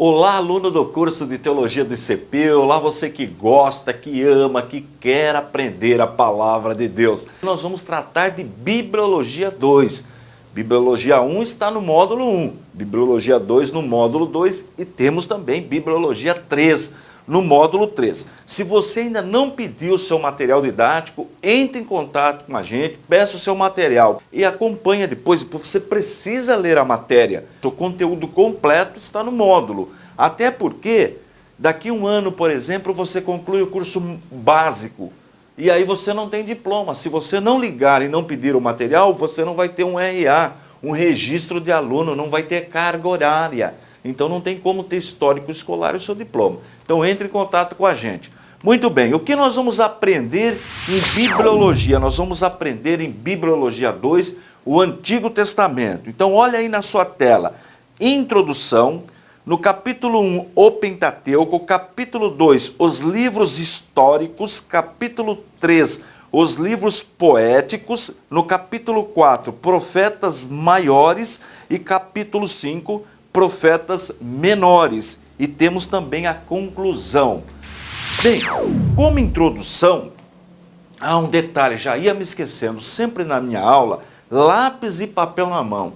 Olá, aluno do curso de Teologia do ICP, olá você que gosta, que ama, que quer aprender a Palavra de Deus. Nós vamos tratar de Bibliologia 2. Bibliologia 1 está no módulo 1, Bibliologia 2 no módulo 2 e temos também Bibliologia 3 no módulo 3. Se você ainda não pediu o seu material didático, entre em contato com a gente, peça o seu material e acompanha depois, porque você precisa ler a matéria. O conteúdo completo está no módulo, até porque daqui a um ano, por exemplo, você conclui o curso básico e aí você não tem diploma. Se você não ligar e não pedir o material, você não vai ter um RA, um registro de aluno, não vai ter carga horária. Então não tem como ter histórico escolar e o seu diploma. Então entre em contato com a gente. Muito bem, o que nós vamos aprender em Bibliologia? Nós vamos aprender em Bibliologia 2, o Antigo Testamento. Então olha aí na sua tela, introdução, no capítulo 1, o Pentateuco, capítulo 2, os livros históricos, capítulo 3, os livros poéticos, no capítulo 4, profetas maiores e capítulo 5, profetas menores, e temos também a conclusão. Bem, como introdução, há um detalhe, já ia me esquecendo, sempre na minha aula, lápis e papel na mão.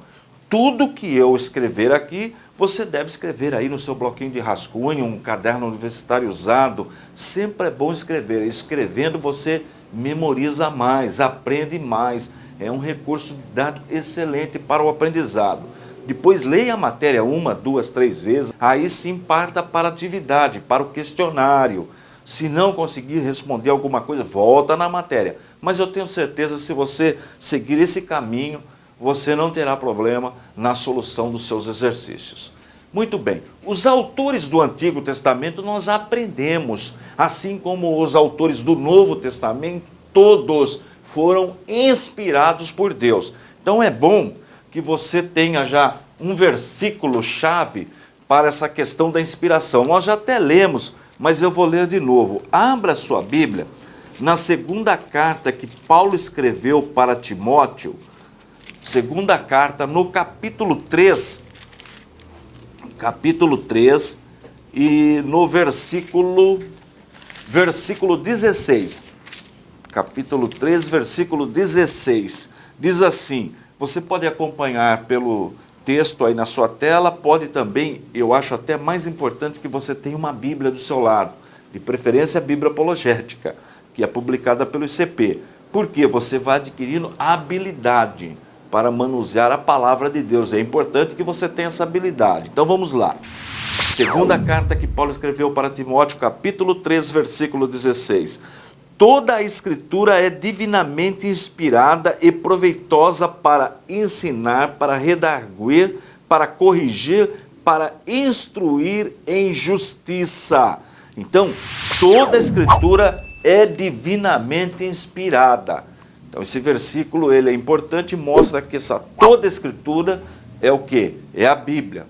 Tudo que eu escrever aqui, você deve escrever aí no seu bloquinho de rascunho, um caderno universitário usado, sempre é bom escrever. Escrevendo você memoriza mais, aprende mais, é um recurso didático excelente para o aprendizado. Depois leia a matéria 1, 2, 3 vezes, aí sim parta para a atividade, para o questionário. Se não conseguir responder alguma coisa, volta na matéria. Mas eu tenho certeza que se você seguir esse caminho, você não terá problema na solução dos seus exercícios. Muito bem, os autores do Antigo Testamento nós aprendemos, assim como os autores do Novo Testamento, todos foram inspirados por Deus. Então é bom que você tenha já um versículo-chave para essa questão da inspiração. Nós já até lemos, mas eu vou ler de novo. Abra a sua Bíblia na segunda carta que Paulo escreveu para Timóteo, segunda carta, no capítulo 3, e no versículo 16. Capítulo 3, versículo 16. Diz assim, você pode acompanhar pelo texto aí na sua tela, pode também, eu acho até mais importante que você tenha uma Bíblia do seu lado, de preferência a Bíblia Apologética, que é publicada pelo ICP, porque você vai adquirindo habilidade para manusear a palavra de Deus. É importante que você tenha essa habilidade. Então vamos lá. Segunda carta que Paulo escreveu para Timóteo, capítulo 3, versículo 16. Toda a Escritura é divinamente inspirada e proveitosa para ensinar, para redarguir, para corrigir, para instruir em justiça. Então, toda a Escritura é divinamente inspirada. Então, esse versículo ele é importante e mostra que toda a Escritura é o quê? É a Bíblia.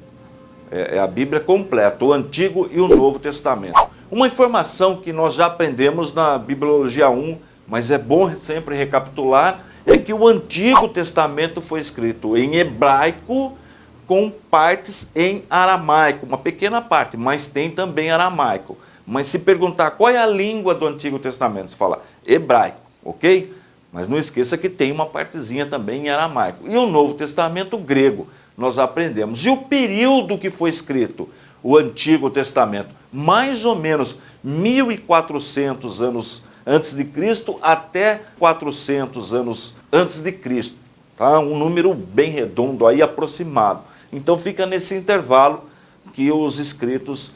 É a Bíblia completa, o Antigo e o Novo Testamento. Uma informação que nós já aprendemos na Bibliologia 1, mas é bom sempre recapitular, é que o Antigo Testamento foi escrito em hebraico com partes em aramaico, uma pequena parte, mas tem também aramaico. Mas se perguntar qual é a língua do Antigo Testamento, você fala hebraico, ok? Mas não esqueça que tem uma partezinha também em aramaico. E o Novo Testamento grego, nós aprendemos. E o período que foi escrito o Antigo Testamento, mais ou menos 1400 anos antes de Cristo até 400 anos antes de Cristo. Tá? Um número bem redondo aí, aproximado. Então fica nesse intervalo que os escritos,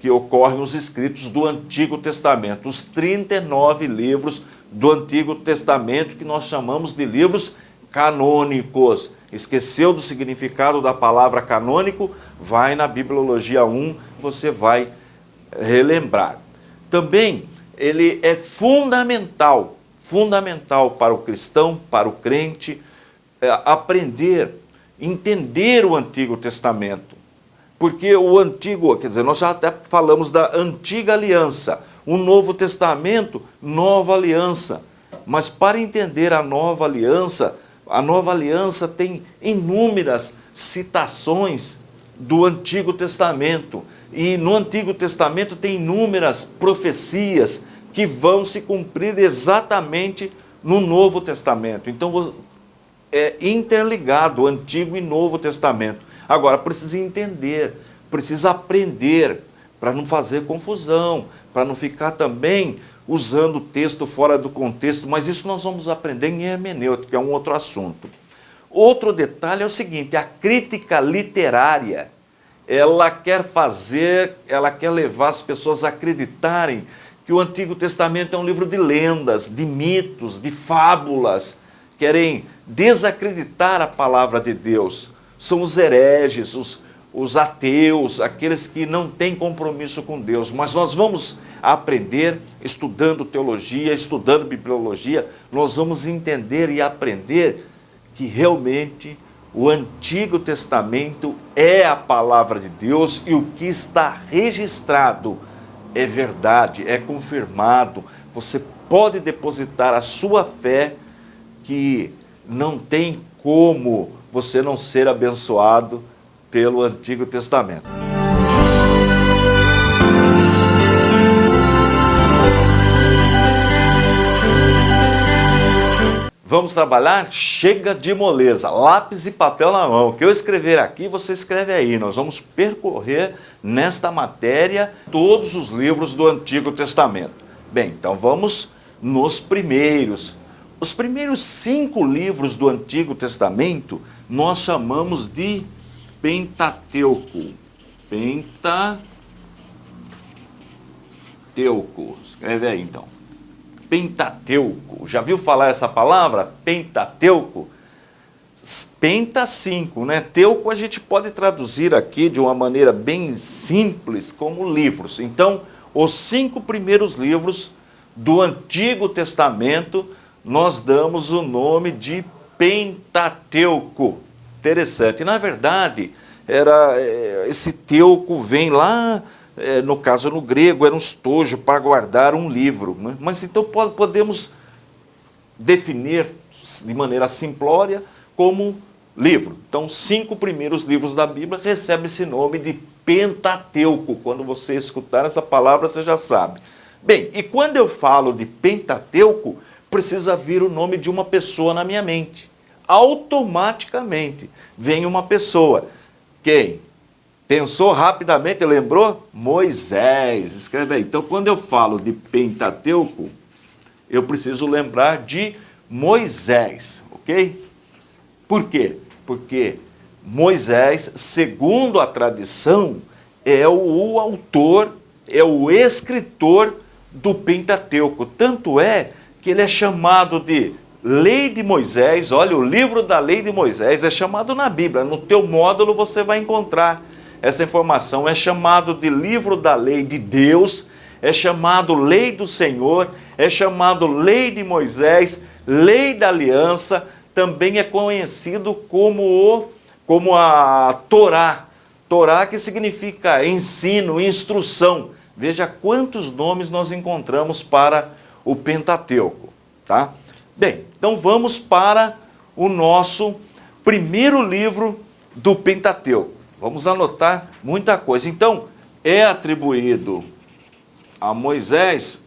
que ocorrem os escritos do Antigo Testamento. Os 39 livros do Antigo Testamento que nós chamamos de livros canônicos. Esqueceu do significado da palavra canônico? Vai na Bibliologia 1, você vai relembrar. Também ele é fundamental para o cristão, para o crente, aprender, entender o Antigo Testamento. Porque o Antigo, quer dizer, nós já até falamos da Antiga Aliança, o Novo Testamento, Nova Aliança. Mas para entender a Nova Aliança tem inúmeras citações do Antigo Testamento. E no Antigo Testamento tem inúmeras profecias que vão se cumprir exatamente no Novo Testamento. Então é interligado o Antigo e Novo Testamento. Agora, precisa entender, precisa aprender, para não fazer confusão, para não ficar também usando o texto fora do contexto, mas isso nós vamos aprender em hermenêutica, é um outro assunto. Outro detalhe é o seguinte, a crítica literária, ela quer levar as pessoas a acreditarem que o Antigo Testamento é um livro de lendas, de mitos, de fábulas, querem desacreditar a palavra de Deus. São os hereges, os ateus, aqueles que não têm compromisso com Deus. Mas nós vamos aprender, estudando teologia, estudando bibliologia, nós vamos entender e aprender que realmente o Antigo Testamento é a palavra de Deus e o que está registrado é verdade, é confirmado. Você pode depositar a sua fé que não tem como você não ser abençoado pelo Antigo Testamento. Vamos trabalhar? Chega de moleza, lápis e papel na mão. O que eu escrever aqui, você escreve aí. Nós vamos percorrer nesta matéria todos os livros do Antigo Testamento. Bem, então vamos nos primeiros. Os primeiros 5 livros do Antigo Testamento nós chamamos de Pentateuco. Pentateuco. Escreve aí então. Pentateuco. Já viu falar essa palavra? Pentateuco? Penta 5, né? Teuco a gente pode traduzir aqui de uma maneira bem simples como livros. Então, os 5 primeiros livros do Antigo Testamento nós damos o nome de Pentateuco. Interessante. Na verdade, esse teuco vem lá, no caso no grego, era um estojo para guardar um livro. Né? Mas então podemos definir de maneira simplória como livro. Então, 5 primeiros livros da Bíblia recebem esse nome de Pentateuco. Quando você escutar essa palavra, você já sabe. Bem, e quando eu falo de Pentateuco, precisa vir o nome de uma pessoa na minha mente. Automaticamente vem uma pessoa. Quem? Pensou rapidamente, lembrou? Moisés. Escreve aí. Então, quando eu falo de Pentateuco, eu preciso lembrar de Moisés, ok? Por quê? Porque Moisés, segundo a tradição, é o autor, é o escritor do Pentateuco. Tanto é que ele é chamado de Lei de Moisés. Olha, o livro da Lei de Moisés é chamado na Bíblia. No teu módulo você vai encontrar essa informação. É chamado de livro da lei de Deus, é chamado Lei do Senhor, é chamado Lei de Moisés, Lei da Aliança, também é conhecido como a Torá. Torá, que significa ensino, instrução. Veja quantos nomes nós encontramos para o Pentateuco, tá? Bem, então vamos para o nosso primeiro livro do Pentateuco. Vamos anotar muita coisa. Então, é atribuído a Moisés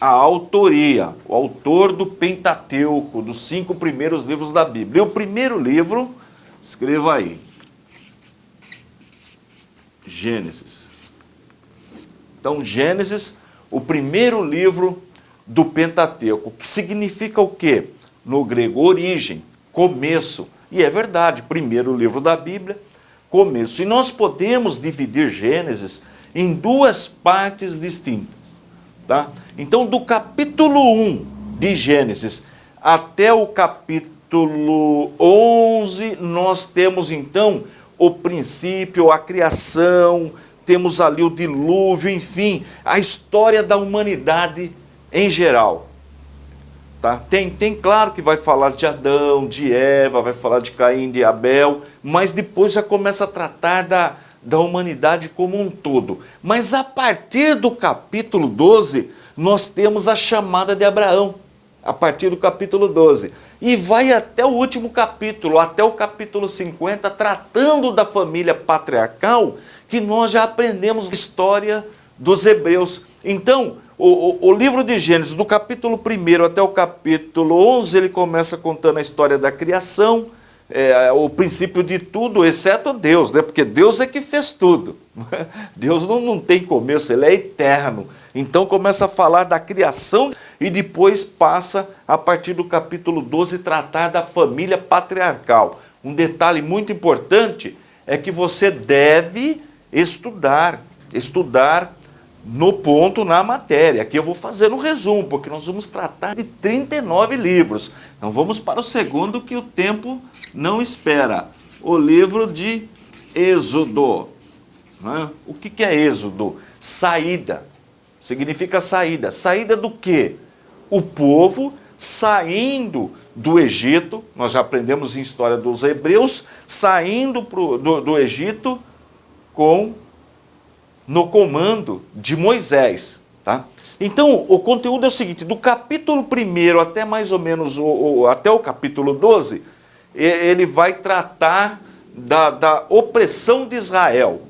a autoria, o autor do Pentateuco, dos 5 primeiros livros da Bíblia. E o primeiro livro, escreva aí, Gênesis. Então, Gênesis, o primeiro livro do Pentateuco, que significa o quê? No grego, origem, começo. E é verdade, primeiro livro da Bíblia, começo. E nós podemos dividir Gênesis em 2 partes distintas, tá? Então, do capítulo 1 de Gênesis até o capítulo 11, nós temos então o princípio, a criação, temos ali o dilúvio, enfim, a história da humanidade em geral. Tá? Tem claro que vai falar de Adão, de Eva, vai falar de Caim, de Abel, mas depois já começa a tratar da humanidade como um todo. Mas a partir do capítulo 12, nós temos a chamada de Abraão. a partir do capítulo 12. E vai até o último capítulo, até o capítulo 50, tratando da família patriarcal, que nós já aprendemos a história dos hebreus. Então, o livro de Gênesis, do capítulo 1 até o capítulo 11, ele começa contando a história da criação, o princípio de tudo, exceto Deus, né? Porque Deus é que fez tudo. Deus não tem começo, ele é eterno. Então começa a falar da criação e depois passa, a partir do capítulo 12, tratar da família patriarcal. Um detalhe muito importante é que você deve estudar no ponto, na matéria. Aqui eu vou fazer um resumo, porque nós vamos tratar de 39 livros. Então vamos para o segundo, que o tempo não espera. O livro de Êxodo. O que é Êxodo? Saída. Significa saída. Saída do quê? O povo saindo do Egito, nós já aprendemos em história dos hebreus, saindo do Egito no comando de Moisés. Tá? Então, o conteúdo é o seguinte: do capítulo 1 até mais ou menos até o capítulo 12, ele vai tratar da opressão de Israel.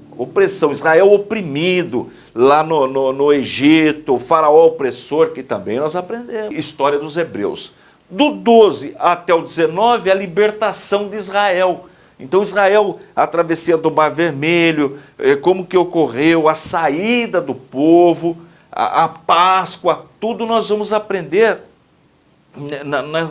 Israel oprimido lá no Egito, o faraó opressor, que também nós aprendemos. História dos hebreus. Do 12 até o 19, a libertação de Israel. Então Israel, a travessia do Mar Vermelho, como que ocorreu, a saída do povo, a Páscoa, tudo nós vamos aprender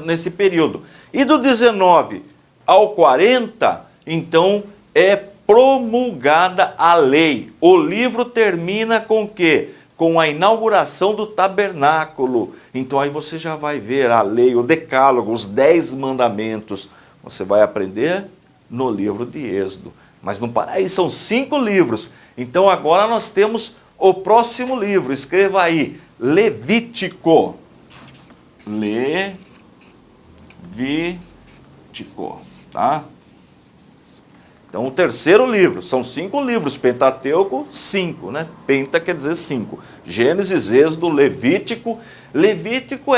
nesse período. E do 19 ao 40, então, é promulgada a lei. O livro termina com o quê? Com a inauguração do tabernáculo. Então aí você já vai ver a lei, o decálogo, os 10 mandamentos. Você vai aprender no livro de Êxodo. Mas não para aí, são 5 livros. Então agora nós temos o próximo livro. Escreva aí, Levítico. Levítico, tá? Então, o terceiro livro, são 5 livros, Pentateuco, 5, né? Penta quer dizer 5. Gênesis, Êxodo, Levítico. Levítico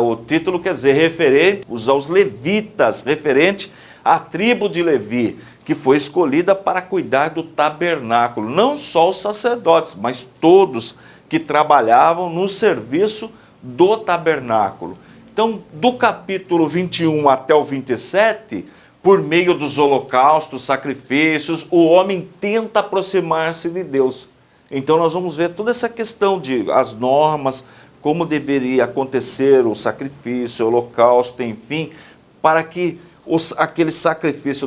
o título quer dizer referente aos levitas, referente à tribo de Levi, que foi escolhida para cuidar do tabernáculo. Não só os sacerdotes, mas todos que trabalhavam no serviço do tabernáculo. Então, do capítulo 21 até o 27... por meio dos holocaustos, sacrifícios, o homem tenta aproximar-se de Deus. Então nós vamos ver toda essa questão de as normas, como deveria acontecer o sacrifício, o holocausto, enfim, para que o sacrifício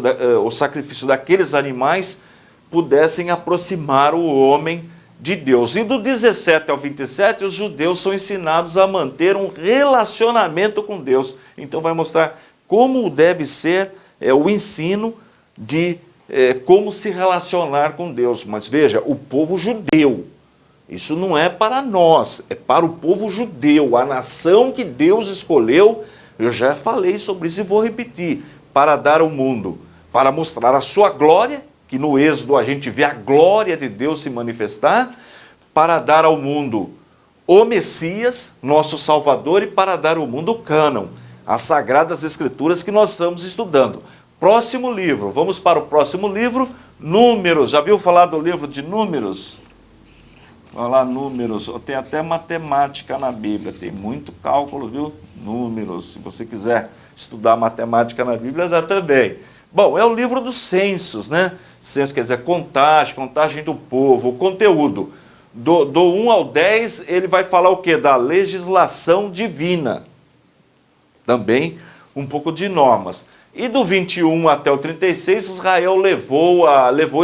daqueles animais pudessem aproximar o homem de Deus. E do 17 ao 27, os judeus são ensinados a manter um relacionamento com Deus. Então vai mostrar como deve ser o ensino de como se relacionar com Deus. Mas veja, o povo judeu, isso não é para nós, é para o povo judeu, a nação que Deus escolheu. Eu já falei sobre isso e vou repetir: para dar ao mundo, para mostrar a sua glória, que no Êxodo a gente vê a glória de Deus se manifestar, para dar ao mundo o Messias, nosso Salvador, e para dar ao mundo o cânon, as Sagradas Escrituras que nós estamos estudando. Próximo livro, vamos para o próximo livro, Números. Já viu falar do livro de Números? Olha lá, Números. Tem até matemática na Bíblia, tem muito cálculo, viu? Números. Se você quiser estudar matemática na Bíblia, dá também. Bom, é o livro dos censos, né? Censo quer dizer contagem do povo, o conteúdo. Do 1 ao 10, ele vai falar o quê? Da legislação divina. Também um pouco de normas. E do 21 até o 36, Israel levou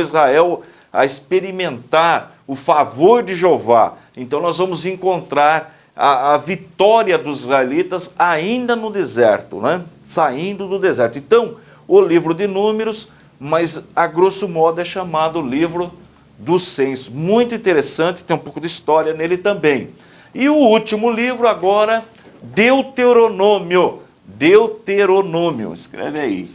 Israel a experimentar o favor de Jeová. Então nós vamos encontrar a vitória dos israelitas ainda no deserto, né? Saindo do deserto. Então, o livro de Números, mas a grosso modo é chamado livro dos censos. Muito interessante, tem um pouco de história nele também. E o último livro agora, Deuteronômio. Deuteronômio, escreve aí.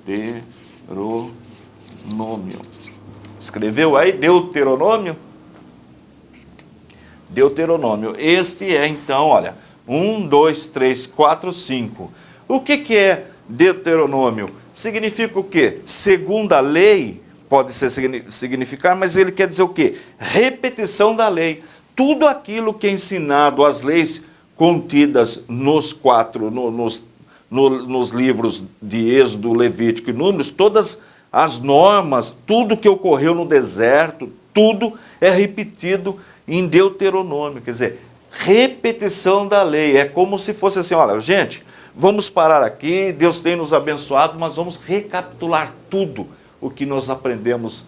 Deuteronômio. Escreveu aí Deuteronômio? Deuteronômio. Este é então, olha, 1, 2, 3, 4, 5. O que é Deuteronômio? Significa o quê? Segundo a lei, pode ser significar, mas ele quer dizer o quê? Repetição da lei. Tudo aquilo que é ensinado, as leis contidas nos livros de Êxodo, Levítico e Números, todas as normas, tudo que ocorreu no deserto, tudo é repetido em Deuteronômio. Quer dizer, repetição da lei. É como se fosse assim, olha, gente, vamos parar aqui, Deus tem nos abençoado, mas vamos recapitular tudo o que nós aprendemos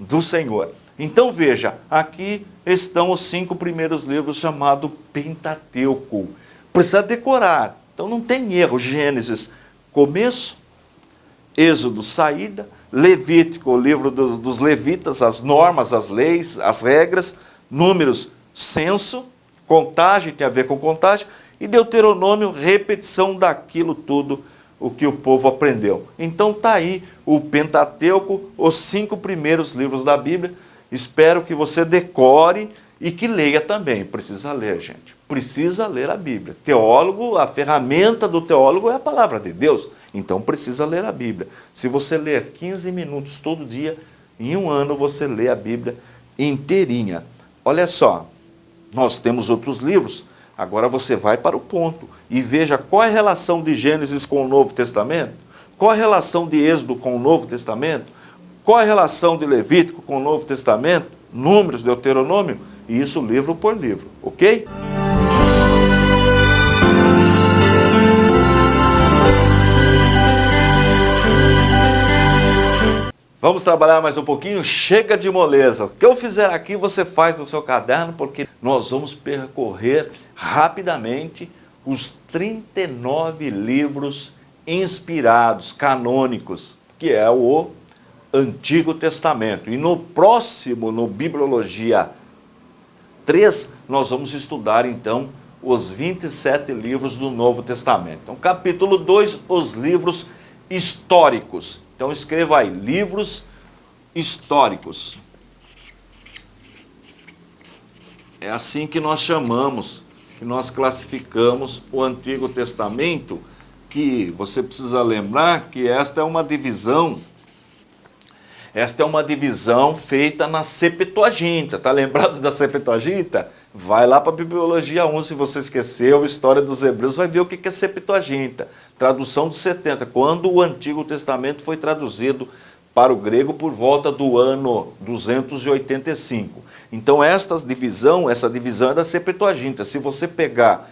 do Senhor. Então veja, aqui estão os 5 primeiros livros chamados Pentateuco. Precisa decorar, então não tem erro. Gênesis, começo, Êxodo, saída, Levítico, o livro dos levitas, as normas, as leis, as regras, Números, censo, contagem, tem a ver com contagem, e Deuteronômio, repetição daquilo tudo o que o povo aprendeu. Então está aí o Pentateuco, os 5 primeiros livros da Bíblia. Espero que você decore e que leia também. Precisa ler, gente. Precisa ler a Bíblia. Teólogo, a ferramenta do teólogo é a palavra de Deus. Então precisa ler a Bíblia. Se você ler 15 minutos todo dia, em um ano você lê a Bíblia inteirinha. Olha só, nós temos outros livros. Agora você vai para o ponto e veja qual é a relação de Gênesis com o Novo Testamento, qual a relação de Êxodo com o Novo Testamento, qual a relação de Levítico com o Novo Testamento, Números, Deuteronômio, e isso livro por livro, ok? Vamos trabalhar mais um pouquinho? Chega de moleza. O que eu fizer aqui, você faz no seu caderno, porque nós vamos percorrer rapidamente os 39 livros inspirados, canônicos, que é o Antigo Testamento. E no próximo, no Bibliologia 3, nós vamos estudar, então, os 27 livros do Novo Testamento. Então, capítulo 2, os livros históricos. Então escreva aí, livros históricos. É assim que nós chamamos, que nós classificamos o Antigo Testamento, que você precisa lembrar que esta é uma divisão feita na Septuaginta. Está lembrado da Septuaginta? Vai lá para a Bibliologia 1, se você esqueceu, a história dos Hebreus, vai ver o que é Septuaginta. Tradução de 70, quando o Antigo Testamento foi traduzido para o grego por volta do ano 285. Então essa divisão é da Septuaginta. Se você pegar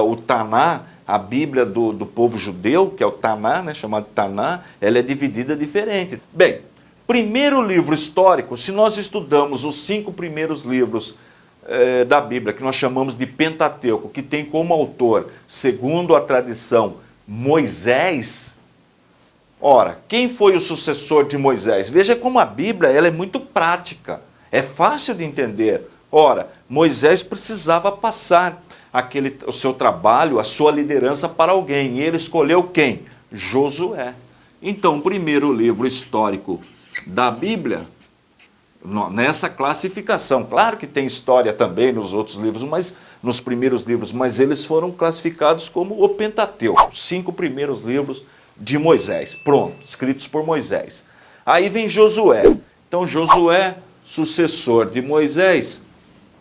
o Taná, a Bíblia do povo judeu, que é o Taná, né, chamado Taná, ela é dividida diferente. Bem, primeiro livro histórico, se nós estudamos os 5 primeiros livros da Bíblia, que nós chamamos de Pentateuco, que tem como autor, segundo a tradição, Moisés. Ora, quem foi o sucessor de Moisés? Veja como a Bíblia ela é muito prática, é fácil de entender. Ora, Moisés precisava passar o seu trabalho, a sua liderança para alguém, e ele escolheu quem? Josué. Então, o primeiro livro histórico da Bíblia, nessa classificação, claro que tem história também nos outros livros, mas nos primeiros livros, mas eles foram classificados como o Pentateuco, os 5 primeiros livros de Moisés, pronto, escritos por Moisés. Aí vem Josué. Então Josué, sucessor de Moisés,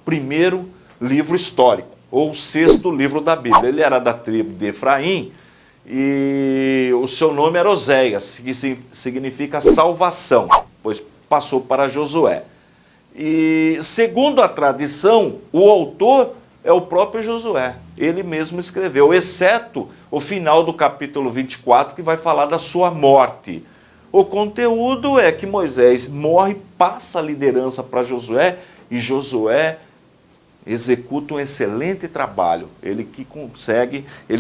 primeiro livro histórico, ou 6º livro da Bíblia. Ele era da tribo de Efraim e o seu nome era Oséias, que significa salvação, pois passou para Josué. E segundo a tradição, o autor é o próprio Josué. Ele mesmo escreveu, exceto o final do capítulo 24, que vai falar da sua morte. O conteúdo é que Moisés morre, passa a liderança para Josué, e Josué executa um excelente trabalho. Ele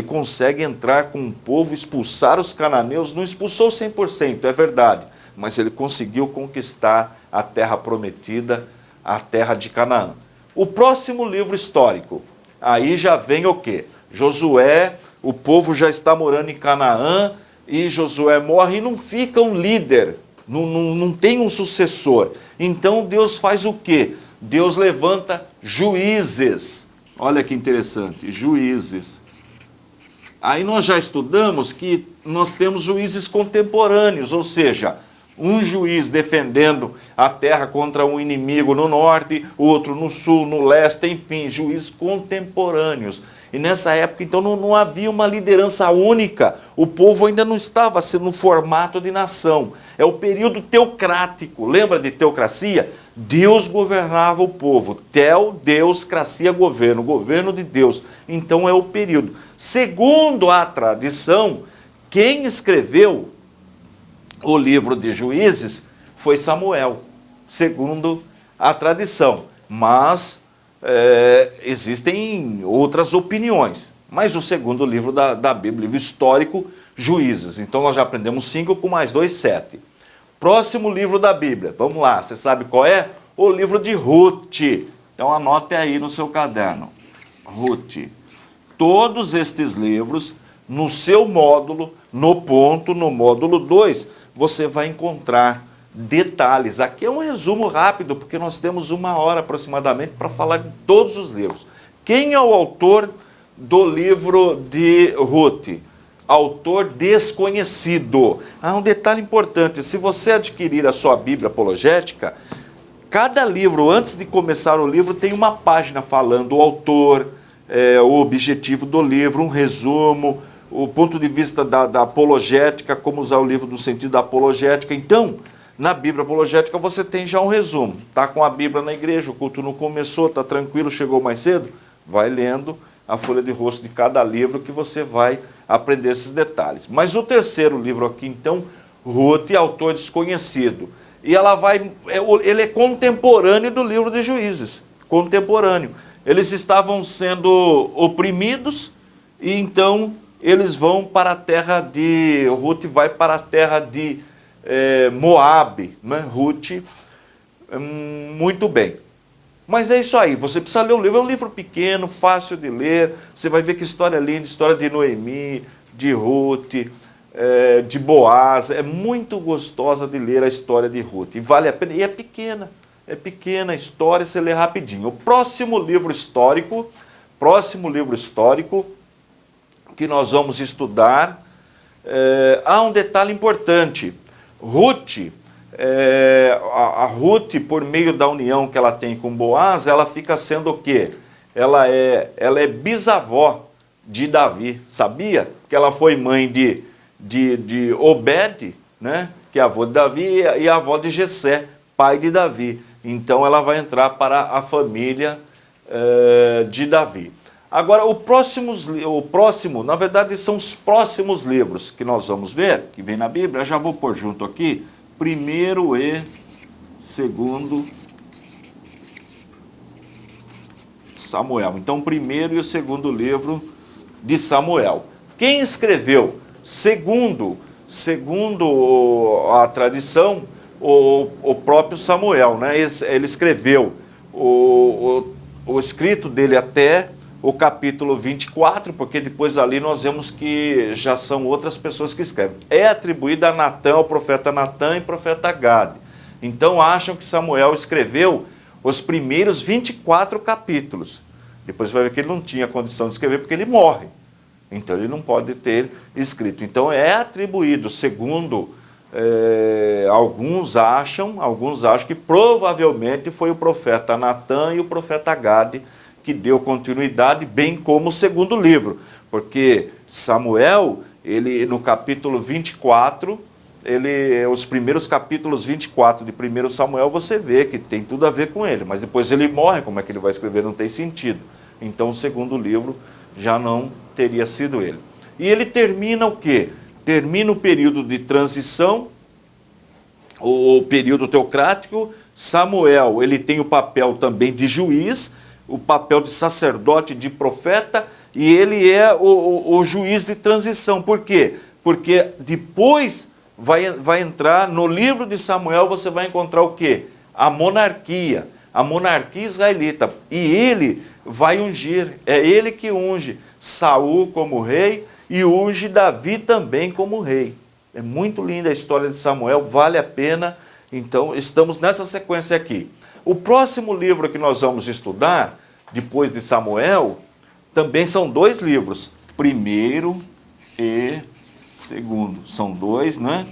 consegue entrar com o povo, expulsar os cananeus, não expulsou 100%, é verdade, mas ele conseguiu conquistar a terra prometida, a terra de Canaã. O próximo livro histórico, aí já vem o quê? Josué, o povo já está morando em Canaã, e Josué morre e não fica um líder, não tem um sucessor. Então Deus faz o quê? Deus levanta juízes. Olha que interessante, juízes. Aí nós já estudamos que nós temos juízes contemporâneos, ou seja, um juiz defendendo a terra contra um inimigo no norte, outro no sul, no leste, enfim, juízes contemporâneos. E nessa época, então, não havia uma liderança única, o povo ainda não estava no formato de nação. É o período teocrático, lembra de teocracia? Deus governava o povo, Deus, cracia, governo, governo de Deus. Então é o período. Segundo a tradição, quem escreveu o livro de Juízes foi Samuel, segundo a tradição. Mas existem outras opiniões. Mas o segundo livro da Bíblia, livro histórico, Juízes. Então nós já aprendemos 5 com mais 2, 7. Próximo livro da Bíblia, vamos lá, você sabe qual é? O livro de Ruth. Então anote aí no seu caderno, Ruth. Todos estes livros, no seu módulo, no módulo 2, você vai encontrar detalhes. Aqui é um resumo rápido, porque nós temos 1 hora aproximadamente para falar de todos os livros. Quem é o autor do livro de Ruth? Autor desconhecido. Um detalhe importante, se você adquirir a sua Bíblia apologética, cada livro, antes de começar o livro, tem uma página falando o autor, o objetivo do livro, um resumo, o ponto de vista da apologética, como usar o livro no sentido da apologética. Então, na Bíblia apologética você tem já um resumo. Está com a Bíblia na igreja, o culto não começou, está tranquilo, chegou mais cedo? Vai lendo a folha de rosto de cada livro que você vai aprender esses detalhes. Mas o terceiro livro aqui, então, Ruth, autor desconhecido. E ele é contemporâneo do livro de Juízes. Contemporâneo. Eles estavam sendo oprimidos e então eles vão para a terra de... Ruth vai para a terra de Moabe, né? Ruth, muito bem. Mas é isso aí, você precisa ler o livro, é um livro pequeno, fácil de ler, você vai ver que história linda, história de Noemi, de Ruth, de Boaz, é muito gostosa de ler a história de Ruth, e vale a pena, e é pequena a história, você lê rapidinho. O próximo livro histórico que nós vamos estudar, há um detalhe importante. Ruth, a Ruth, por meio da união que ela tem com Boaz, ela fica sendo o quê? Ela é bisavó de Davi, sabia? Que ela foi mãe de Obed, né? Que é avô de Davi, e avó de Jessé, pai de Davi. Então ela vai entrar para a família de Davi. Agora, o próximo, na verdade, são os próximos livros que nós vamos ver, que vem na Bíblia. Eu já vou pôr junto aqui, 1º e 2º Samuel. Então, o 1º e o 2º livro de Samuel. Quem escreveu? Segundo a tradição, o próprio Samuel, né? Ele escreveu o escrito dele até o capítulo 24, porque depois ali nós vemos que já são outras pessoas que escrevem. É atribuída a Natã, ao profeta Natã e profeta Gade. Então acham que Samuel escreveu os primeiros 24 capítulos. Depois vai ver que ele não tinha condição de escrever porque ele morre. Então ele não pode ter escrito. Então é atribuído, segundo alguns acham que provavelmente foi o profeta Natã e o profeta Gade que deu continuidade, bem como o 2º livro, porque Samuel, ele no capítulo 24, os primeiros capítulos 24 de 1 Samuel, você vê que tem tudo a ver com ele, mas depois ele morre, como é que ele vai escrever? Não tem sentido. Então o 2º livro já não teria sido ele. E ele termina o quê? Termina o período de transição, o período teocrático. Samuel, ele tem o papel também de juiz, o papel de sacerdote, de profeta, e ele é o juiz de transição. Por quê? Porque depois vai entrar, no livro de Samuel, você vai encontrar o quê? A monarquia israelita. E ele vai ungir, é ele que unge Saul como rei e unge Davi também como rei. É muito linda a história de Samuel, vale a pena Então, estamos nessa sequência aqui. O próximo livro que nós vamos estudar, depois de Samuel, também são 2 livros. Primeiro e segundo. São 2, né?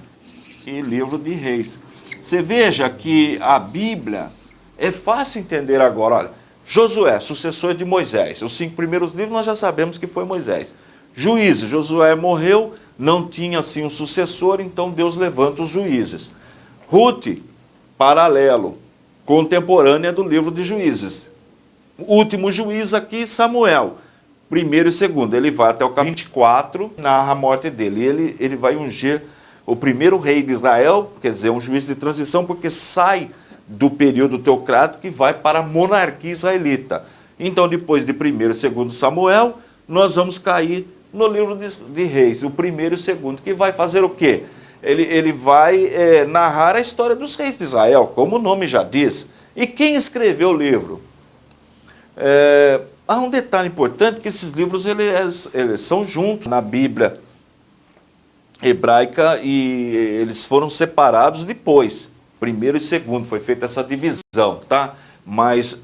E livro de Reis. Você veja que a Bíblia é fácil entender agora. Olha, Josué, sucessor de Moisés. Os 5 primeiros livros nós já sabemos que foi Moisés. Juízes, Josué morreu, não tinha assim um sucessor, então Deus levanta os juízes. Ruth, paralelo, contemporânea do livro de Juízes. O último juiz aqui, Samuel, primeiro e segundo. Ele vai até o capítulo 24, narra a morte dele. E ele vai ungir o primeiro rei de Israel, quer dizer, um juiz de transição, porque sai do período teocrático e vai para a monarquia israelita. Então, depois de primeiro e segundo Samuel, nós vamos cair no livro de Reis, o primeiro e o segundo, que vai fazer o quê? Ele vai narrar a história dos reis de Israel, como o nome já diz. E quem escreveu o livro? Há um detalhe importante, que esses livros eles são juntos na Bíblia hebraica e eles foram separados depois. Primeiro e segundo, foi feita essa divisão, tá? Mas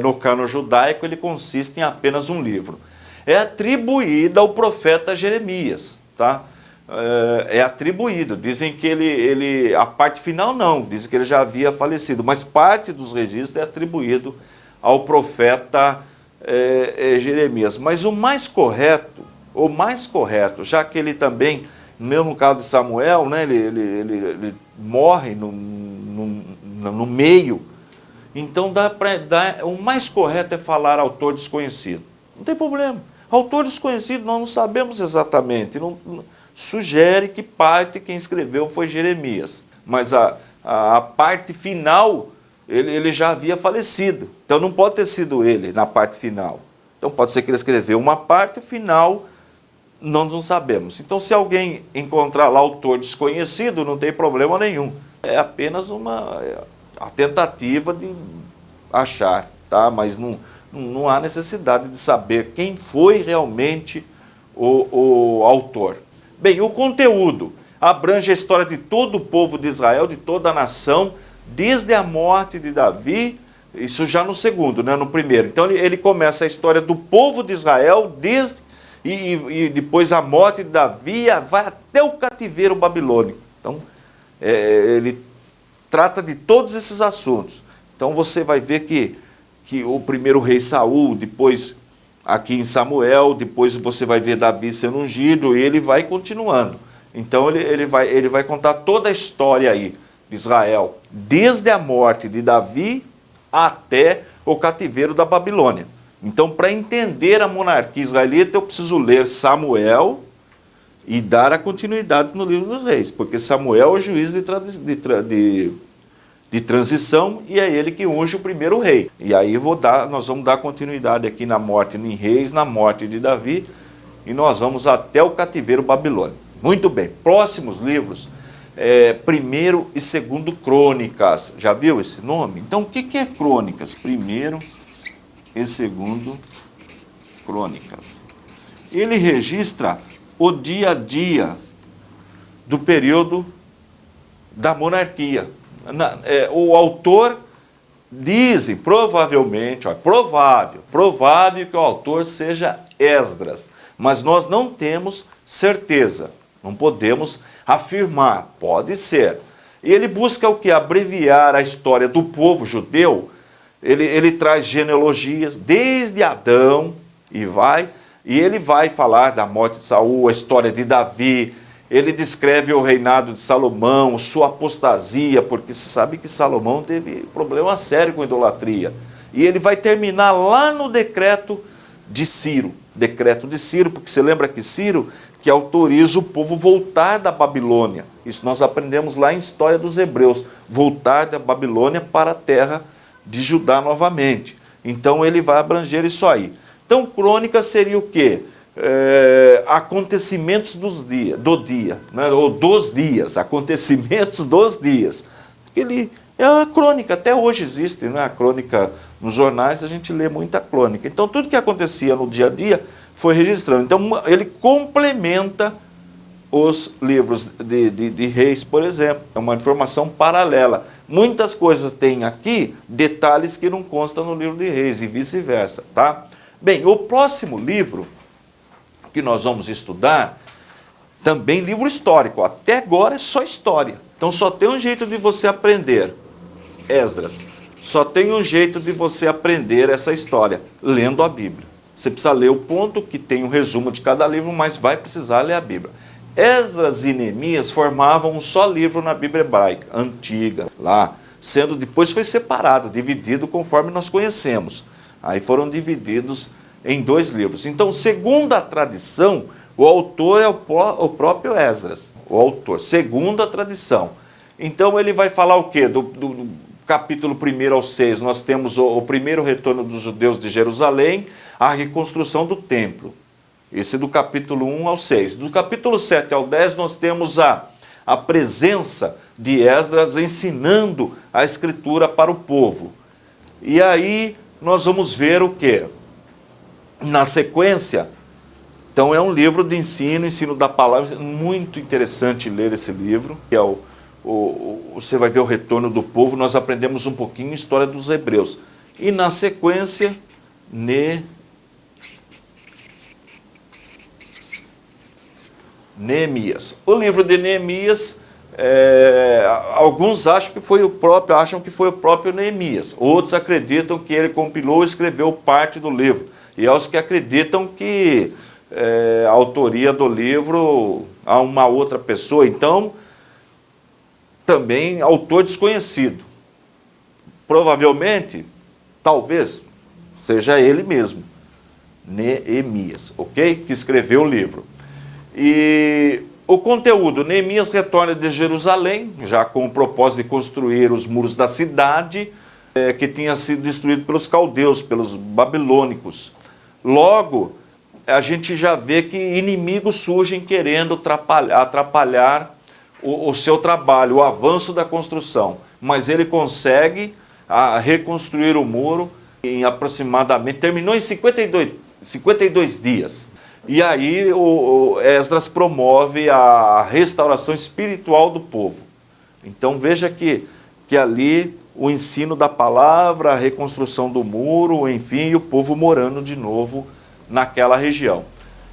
no cânon judaico ele consiste em apenas um livro. É atribuído ao profeta Jeremias, tá? É atribuído, dizem que a parte final não, dizem que ele já havia falecido, mas parte dos registros é atribuído ao profeta Jeremias. Mas o mais correto, já que ele também, no mesmo caso de Samuel, né, ele morre no meio, então o mais correto é falar autor desconhecido. Não tem problema. Autor desconhecido nós não sabemos exatamente, sugere que quem escreveu foi Jeremias, mas a parte final ele já havia falecido, então não pode ter sido ele na parte final. Então pode ser que ele escreveu uma parte, o final nós não sabemos. Então se alguém encontrar lá autor desconhecido, não tem problema nenhum, é apenas a tentativa de achar, tá? Mas não há necessidade de saber quem foi realmente o autor. Bem, o conteúdo abrange a história de todo o povo de Israel, de toda a nação, desde a morte de Davi, isso já no segundo, né, no primeiro. Então ele começa a história do povo de Israel, e depois a morte de Davi, vai até o cativeiro babilônico. Então ele trata de todos esses assuntos. Então você vai ver que o primeiro rei Saul, depois aqui em Samuel, depois você vai ver Davi sendo ungido, e ele vai continuando. Então ele vai contar toda a história aí de Israel, desde a morte de Davi até o cativeiro da Babilônia. Então, para entender a monarquia israelita, eu preciso ler Samuel e dar a continuidade no livro dos reis, porque Samuel é o juiz de transição, e é ele que unge o primeiro rei. E aí nós vamos dar continuidade aqui na morte em Reis, na morte de Davi, e nós vamos até o cativeiro babilônico. Muito bem, próximos livros, primeiro e segundo Crônicas. Já viu esse nome? Então o que é Crônicas? Primeiro e segundo Crônicas. Ele registra o dia a dia do período da monarquia. O autor dizem, provavelmente, provável que o autor seja Esdras, mas nós não temos certeza, não podemos afirmar, pode ser. E ele busca o que? Abreviar a história do povo judeu. Ele traz genealogias desde Adão e ele vai falar da morte de Saul, a história de Davi. Ele descreve o reinado de Salomão, sua apostasia, porque se sabe que Salomão teve problema sério com idolatria. E ele vai terminar lá no decreto de Ciro, porque você lembra que Ciro que autoriza o povo voltar da Babilônia. Isso nós aprendemos lá em História dos Hebreus, voltar da Babilônia para a terra de Judá novamente. Então ele vai abranger isso aí. Então crônica seria o quê? Acontecimentos do dia, né? Ou dos dias, acontecimentos dos dias. Ele é a crônica, até hoje existe, né? A crônica nos jornais, a gente lê muita crônica. Então tudo que acontecia no dia a dia foi registrando. Então ele complementa os livros de Reis, por exemplo. É uma informação paralela. Muitas coisas tem aqui detalhes que não constam no livro de Reis e vice-versa, tá? Bem, o próximo livro que nós vamos estudar, também livro histórico. Até agora é só história. Então só tem um jeito de você aprender, Esdras. Só tem um jeito de você aprender essa história, lendo a Bíblia. Você precisa ler o ponto, que tem um resumo de cada livro, mas vai precisar ler a Bíblia. Esdras e Neemias formavam um só livro na Bíblia hebraica, antiga, lá, sendo depois foi separado, dividido conforme nós conhecemos. Aí foram divididos em 2 livros. Então, segundo a tradição, o autor é o próprio Esdras, o autor, segundo a tradição. Então, ele vai falar o quê? Do capítulo 1 ao 6, nós temos o primeiro retorno dos judeus de Jerusalém, a reconstrução do templo. Esse do capítulo 1 ao 6. Do capítulo 7 ao 10, nós temos a presença de Esdras ensinando a escritura para o povo. E aí nós vamos ver o quê? Na sequência, então é um livro de ensino da palavra, muito interessante ler esse livro, que é você vai ver o retorno do povo, nós aprendemos um pouquinho a história dos hebreus. E na sequência, Neemias. O livro de Neemias, alguns acham que foi o próprio Neemias. Outros acreditam que ele compilou e escreveu parte do livro. E há os que acreditam que a autoria do livro a uma outra pessoa. Então, também autor desconhecido. Provavelmente, talvez, seja ele mesmo, Neemias, ok? Que escreveu o livro. E o conteúdo, Neemias retorna de Jerusalém, já com o propósito de construir os muros da cidade, que tinha sido destruído pelos caldeus, pelos babilônicos. Logo, a gente já vê que inimigos surgem querendo atrapalhar o seu trabalho, o avanço da construção. Mas ele consegue reconstruir o muro em aproximadamente, terminou em 52 dias. E aí o Esdras promove a restauração espiritual do povo. Então veja que ali o ensino da palavra, a reconstrução do muro, enfim, e o povo morando de novo naquela região.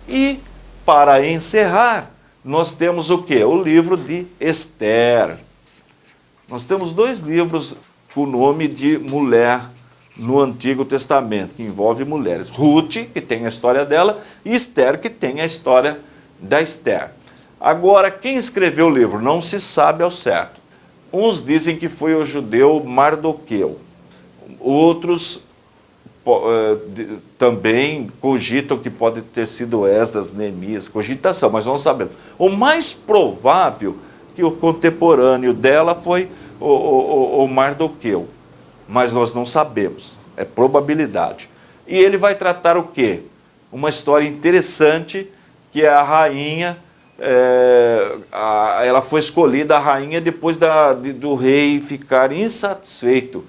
E para encerrar, nós temos o quê? O livro de Esther. Nós temos 2 livros com o nome de mulher no Antigo Testamento, que envolve mulheres. Ruth, que tem a história dela, e Esther, que tem a história da Esther. Agora, quem escreveu o livro? Não se sabe ao certo. Uns dizem que foi o judeu Mardoqueu. Outros também cogitam que pode ter sido Esdras, Neemias, cogitação, mas não sabemos. O mais provável que o contemporâneo dela foi o Mardoqueu, mas nós não sabemos, é probabilidade. E ele vai tratar o quê? Uma história interessante, que é a rainha, ela foi escolhida a rainha depois do rei ficar insatisfeito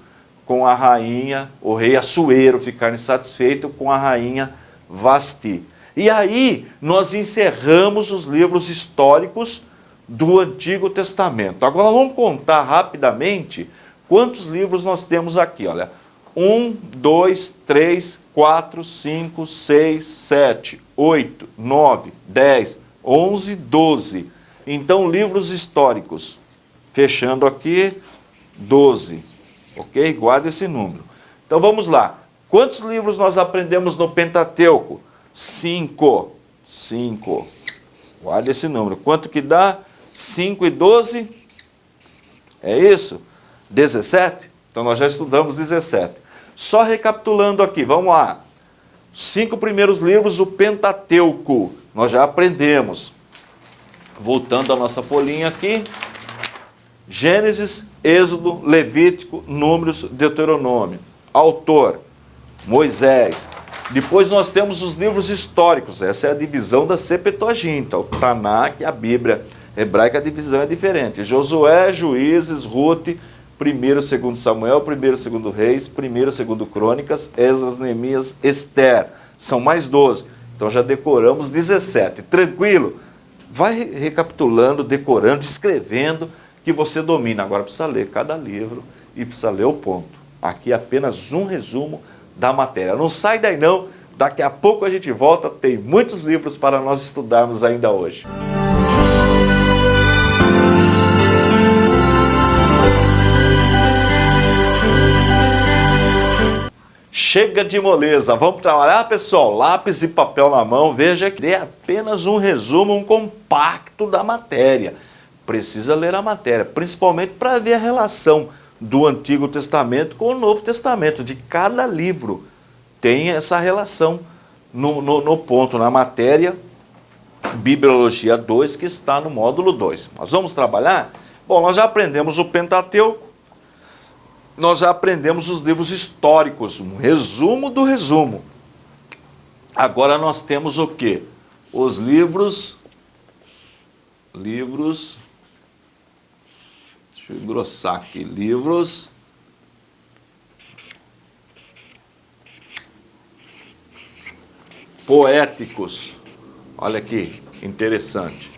com a rainha, o rei Assuero ficar insatisfeito com a rainha Vasti. E aí nós encerramos os livros históricos do Antigo Testamento. Agora vamos contar rapidamente quantos livros nós temos aqui. Olha, 1, 2, 3, 4, 5, 6, 7, 8, 9, 10, 11, 12. Então, livros históricos. Fechando aqui, 12. Ok? Guarda esse número. Então, vamos lá. Quantos livros nós aprendemos no Pentateuco? 5. 5. Guarda esse número. Quanto que dá? 5 e 12? É isso? 17? Então, nós já estudamos 17. Só recapitulando aqui, vamos lá. 5 primeiros livros, o Pentateuco. Nós já aprendemos. Voltando à nossa folhinha aqui. Gênesis, Êxodo, Levítico, Números, Deuteronômio. Autor, Moisés. Depois nós temos os livros históricos. Essa é a divisão da Septuaginta. O Tanakh, a Bíblia hebraica, a divisão é diferente. Josué, Juízes, Ruth, 1º, 2º Samuel, 1º, 2º Reis, 1º, 2º Crônicas, Esdras, Neemias, Esther. São mais 12. Então já decoramos 17. Tranquilo? Vai recapitulando, decorando, escrevendo, que você domina. Agora precisa ler cada livro e precisa ler o ponto. Aqui é apenas um resumo da matéria. Não sai daí não, daqui a pouco a gente volta, tem muitos livros para nós estudarmos ainda hoje. Chega de moleza, vamos trabalhar, pessoal? Lápis e papel na mão, veja que é apenas um resumo, um compacto da matéria. Precisa ler a matéria, principalmente para ver a relação do Antigo Testamento com o Novo Testamento. De cada livro tem essa relação no ponto, na matéria Bibliologia 2, que está no módulo 2. Nós vamos trabalhar? Bom, nós já aprendemos o Pentateuco. Nós já aprendemos os livros históricos, um resumo do resumo. Agora nós temos o quê? Os livros, deixa eu engrossar aqui, livros poéticos. Olha que interessante.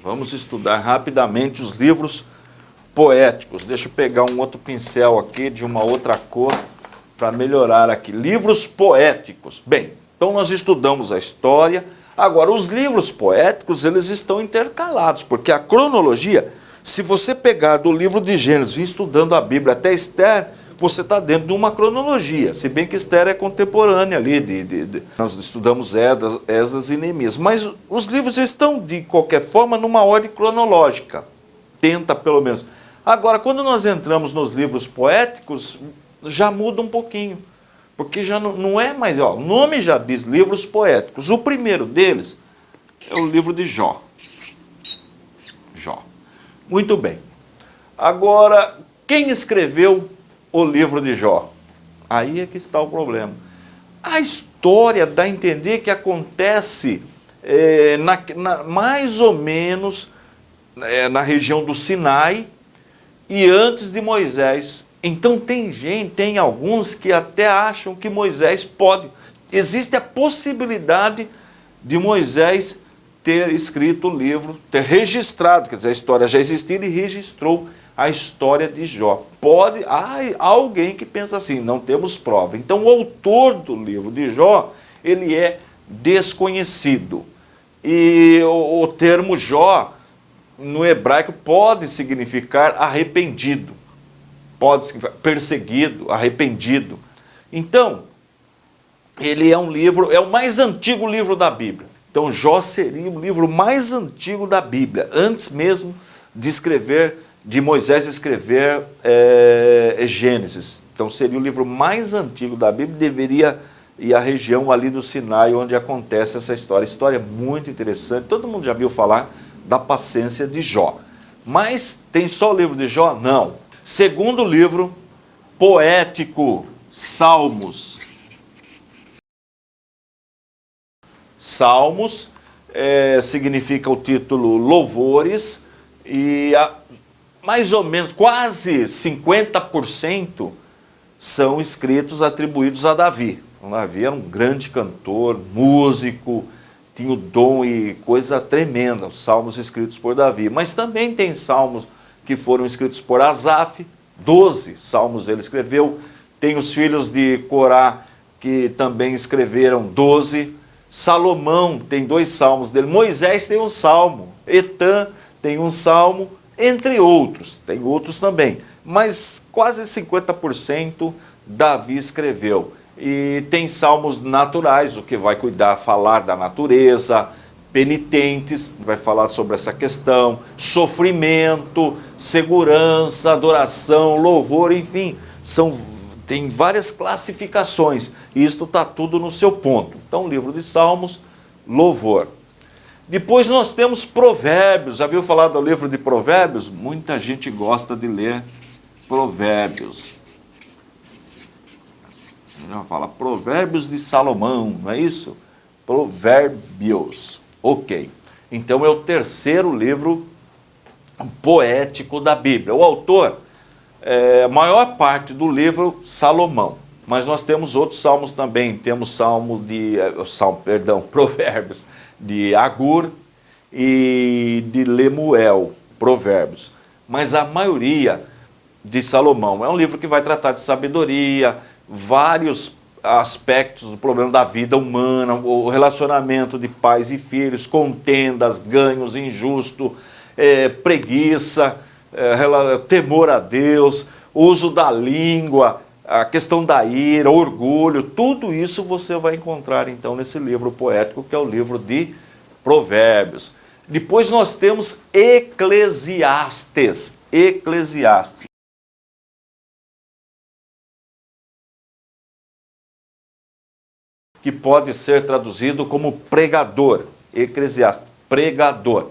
Vamos estudar rapidamente os livros poéticos. Deixa eu pegar um outro pincel aqui de uma outra cor para melhorar aqui. Livros poéticos. Bem, então nós estudamos a história. Agora, os livros poéticos, eles estão intercalados, porque a cronologia, se você pegar do livro de Gênesis e estudando a Bíblia até Esther, você está dentro de uma cronologia, se bem que Esther é contemporânea ali, nós estudamos Esdras e Neemias, mas os livros estão, de qualquer forma, numa ordem cronológica, tenta pelo menos. Agora, quando nós entramos nos livros poéticos, já muda um pouquinho, porque já não é mais, o nome já diz livros poéticos. O primeiro deles é o livro de Jó. Jó. Muito bem. Agora, quem escreveu o livro de Jó? Aí é que está o problema. A história dá a entender que acontece mais ou menos na região do Sinai e antes de Moisés. Então tem alguns que até acham que Moisés pode. Existe a possibilidade de Moisés ter escrito o livro, ter registrado, quer dizer, a história já existia e registrou a história de Jó. Há alguém que pensa assim, não temos prova. Então o autor do livro de Jó, ele é desconhecido. E o termo Jó, no hebraico, pode significar arrependido. Pode significar perseguido, arrependido. Então, ele é um livro, é o mais antigo livro da Bíblia. Então, Jó seria o livro mais antigo da Bíblia, antes mesmo de Moisés escrever Gênesis. Então, seria o livro mais antigo da Bíblia, deveria ir à região ali do Sinai, onde acontece essa história. História muito interessante, todo mundo já viu falar da paciência de Jó. Mas tem só o livro de Jó? Não. Segundo livro poético, Salmos. Salmos significa o título Louvores, e mais ou menos, quase 50% são escritos atribuídos a Davi. O Davi era um grande cantor, músico, tinha o dom e coisa tremenda, os salmos escritos por Davi. Mas também tem salmos que foram escritos por Asaf, 12 salmos ele escreveu. Tem os filhos de Corá, que também escreveram 12. Salomão tem 2 salmos dele. Moisés tem um salmo. Etã tem um salmo, entre outros. Tem outros também. Mas quase 50% Davi escreveu. E tem salmos naturais, o que vai falar da natureza, penitentes, vai falar sobre essa questão, sofrimento, segurança, adoração, louvor, enfim, tem várias classificações, e isto está tudo no seu ponto. Então, livro de Salmos, louvor. Depois nós temos Provérbios. Já viu falar do livro de Provérbios? Muita gente gosta de ler Provérbios. Já fala Provérbios de Salomão, não é isso? Provérbios. Ok. Então é o terceiro livro poético da Bíblia. O autor, a maior parte do livro, Salomão. Mas nós temos outros salmos também. Temos Provérbios. de Agur e de Lemuel, Provérbios. Mas a maioria de Salomão. É um livro que vai tratar de sabedoria, vários aspectos do problema da vida humana, o relacionamento de pais e filhos, contendas, ganhos injustos, preguiça, temor a Deus, uso da língua, a questão da ira, orgulho, tudo isso você vai encontrar então nesse livro poético que é o livro de Provérbios. Depois nós temos Eclesiastes, que pode ser traduzido como pregador, Eclesiastes, pregador.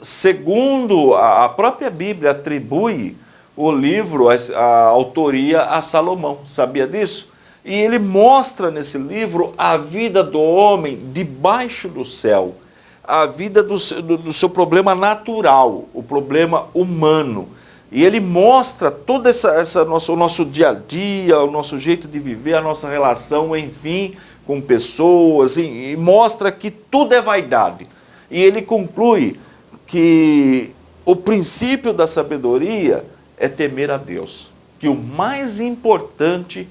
Segundo a própria Bíblia atribui o livro, a autoria a Salomão, sabia disso? E ele mostra nesse livro a vida do homem debaixo do céu, a vida do seu problema natural, o problema humano. E ele mostra todo o nosso dia a dia, o nosso jeito de viver, a nossa relação, enfim, com pessoas, e mostra que tudo é vaidade. E ele conclui que o princípio da sabedoria é temer a Deus, que o mais importante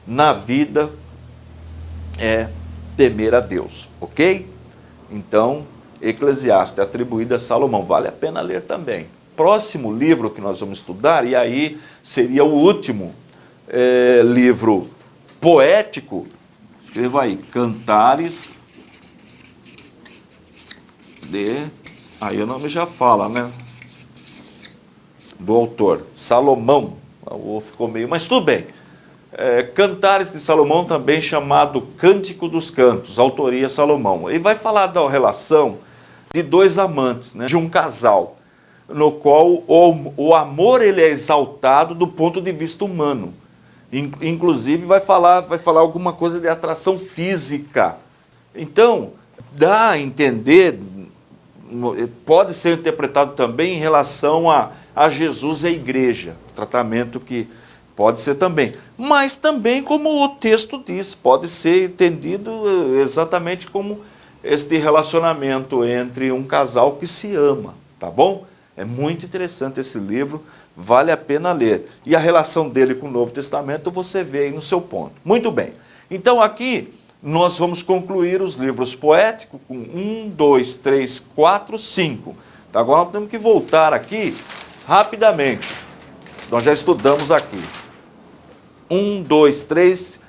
na vida é temer a Deus, ok? Então, Eclesiastes é atribuído a Salomão, vale a pena ler também. Próximo livro que nós vamos estudar, e aí seria o último livro poético, escreva aí, Cantares aí o nome já fala, né? Do autor, Salomão. Ficou meio, mas tudo bem. Cantares de Salomão, também chamado Cântico dos Cantos, autoria Salomão. Ele vai falar da relação de dois amantes, né? De um casal, no qual o amor ele é exaltado do ponto de vista humano. Inclusive vai falar alguma coisa de atração física. Então, dá a entender, pode ser interpretado também em relação a Jesus e a igreja, tratamento que pode ser também, mas também como o texto diz, pode ser entendido exatamente como este relacionamento entre um casal que se ama, tá bom? É muito interessante esse livro, vale a pena ler. E a relação dele com o Novo Testamento você vê aí no seu ponto. Muito bem, então aqui nós vamos concluir os livros poéticos com 1, 2, 3, 4, 5. Agora nós temos que voltar aqui rapidamente. Nós já estudamos aqui. 1, 2, 3,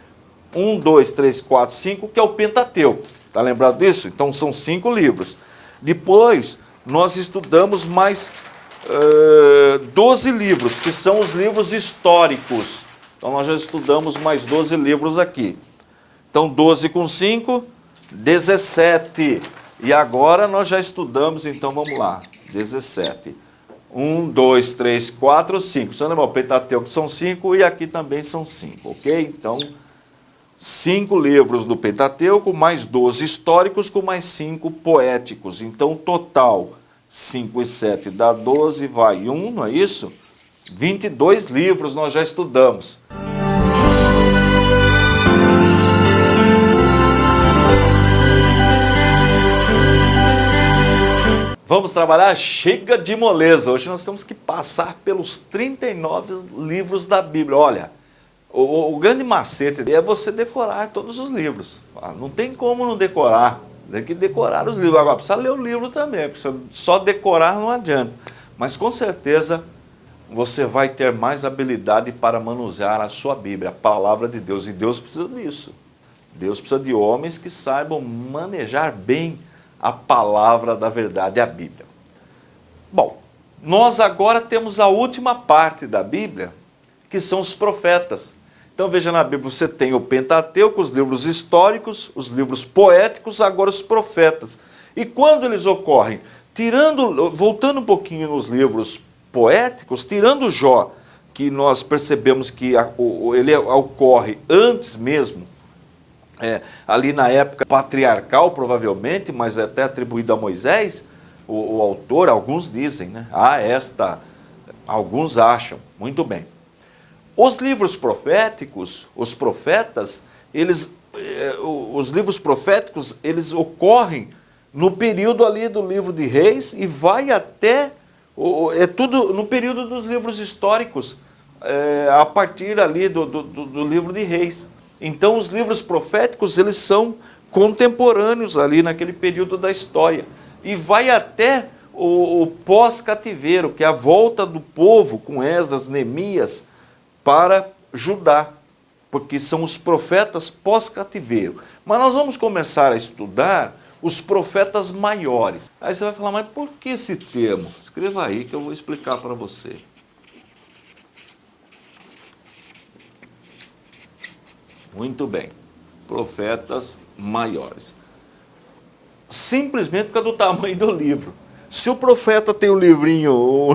4, 5, que é o Pentateuco. Está lembrado disso? Então são 5 livros. Depois nós estudamos mais 12 livros, que são os livros históricos. Então nós já estudamos mais 12 livros aqui. Então 12 com 5, 17. E agora nós já estudamos, então vamos lá, 17. 1, 2, 3, 4, 5. Você lembra, o Pentateuco são 5 e aqui também são 5, ok? Então, 5 livros do Pentateuco, mais 12 históricos, com mais 5 poéticos. Então, total, 5 e 7 dá 12, vai 1, não é isso? 22 livros nós já estudamos. Vamos trabalhar? Chega de moleza. Hoje nós temos que passar pelos 39 livros da Bíblia. Olha, o grande macete é você decorar todos os livros. Não tem como não decorar. Tem que decorar os livros. Agora, precisa ler o livro também, porque só decorar não adianta. Mas com certeza você vai ter mais habilidade para manusear a sua Bíblia, a palavra de Deus. E Deus precisa disso. Deus precisa de homens que saibam manejar bem a palavra da verdade, a Bíblia. Bom, nós agora temos a última parte da Bíblia, que são os profetas. Então veja na Bíblia, você tem o Pentateuco, os livros históricos, os livros poéticos, agora os profetas. E quando eles ocorrem? Voltando um pouquinho nos livros poéticos, tirando Jó, que nós percebemos que ele ocorre antes mesmo, ali na época patriarcal, provavelmente, mas é até atribuído a Moisés, o autor, alguns dizem, né? Alguns acham, muito bem. Os livros proféticos, os profetas, os livros proféticos, eles ocorrem no período ali do livro de Reis e vai até, é tudo no período dos livros históricos, a partir ali do livro de Reis. Então os livros proféticos, eles são contemporâneos ali naquele período da história. E vai até o pós-cativeiro, que é a volta do povo com Esdras, Neemias, para Judá, porque são os profetas pós-cativeiro. Mas nós vamos começar a estudar os profetas maiores. Aí você vai falar, mas por que esse termo? Escreva aí que eu vou explicar para você. Muito bem. Profetas maiores. Simplesmente por causa do tamanho do livro. Se o profeta tem um livrinho,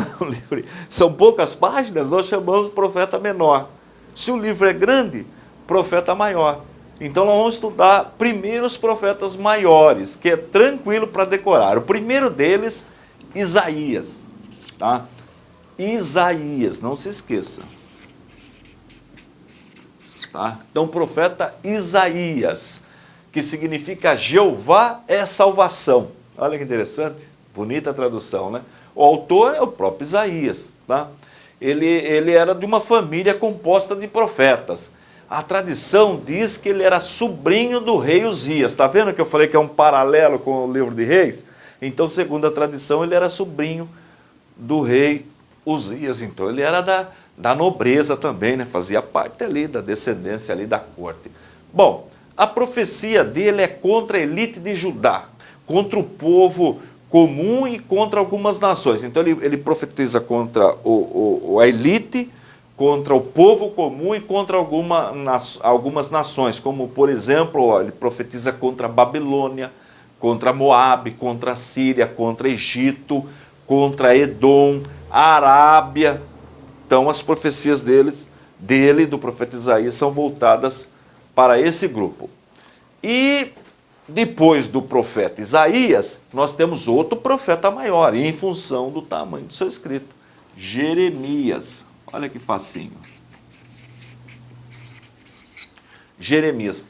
são poucas páginas, nós chamamos de profeta menor. Se o livro é grande, profeta maior. Então nós vamos estudar primeiro os profetas maiores, que é tranquilo para decorar. O primeiro deles, Isaías. Tá? Isaías, não se esqueça. Tá? Então, profeta Isaías, que significa Jeová é salvação. Olha que interessante, bonita a tradução, né? O autor é o próprio Isaías. Tá? Ele era de uma família composta de profetas. A tradição diz que ele era sobrinho do rei Uzias. Está vendo que eu falei que é um paralelo com o livro de Reis? Então, segundo a tradição, ele era sobrinho do rei Uzias. Então, ele era da nobreza também, né? Fazia parte ali da descendência ali da corte. Bom, a profecia dele é contra a elite de Judá, contra o povo comum e contra algumas nações. Então ele profetiza contra a elite, contra o povo comum e contra algumas nações, como por exemplo, ele profetiza contra a Babilônia, contra Moabe, contra a Síria, contra Egito, contra Edom, a Arábia. Então as profecias do profeta Isaías, são voltadas para esse grupo. E depois do profeta Isaías, nós temos outro profeta maior, em função do tamanho do seu escrito, Jeremias. Olha que facinho. Jeremias,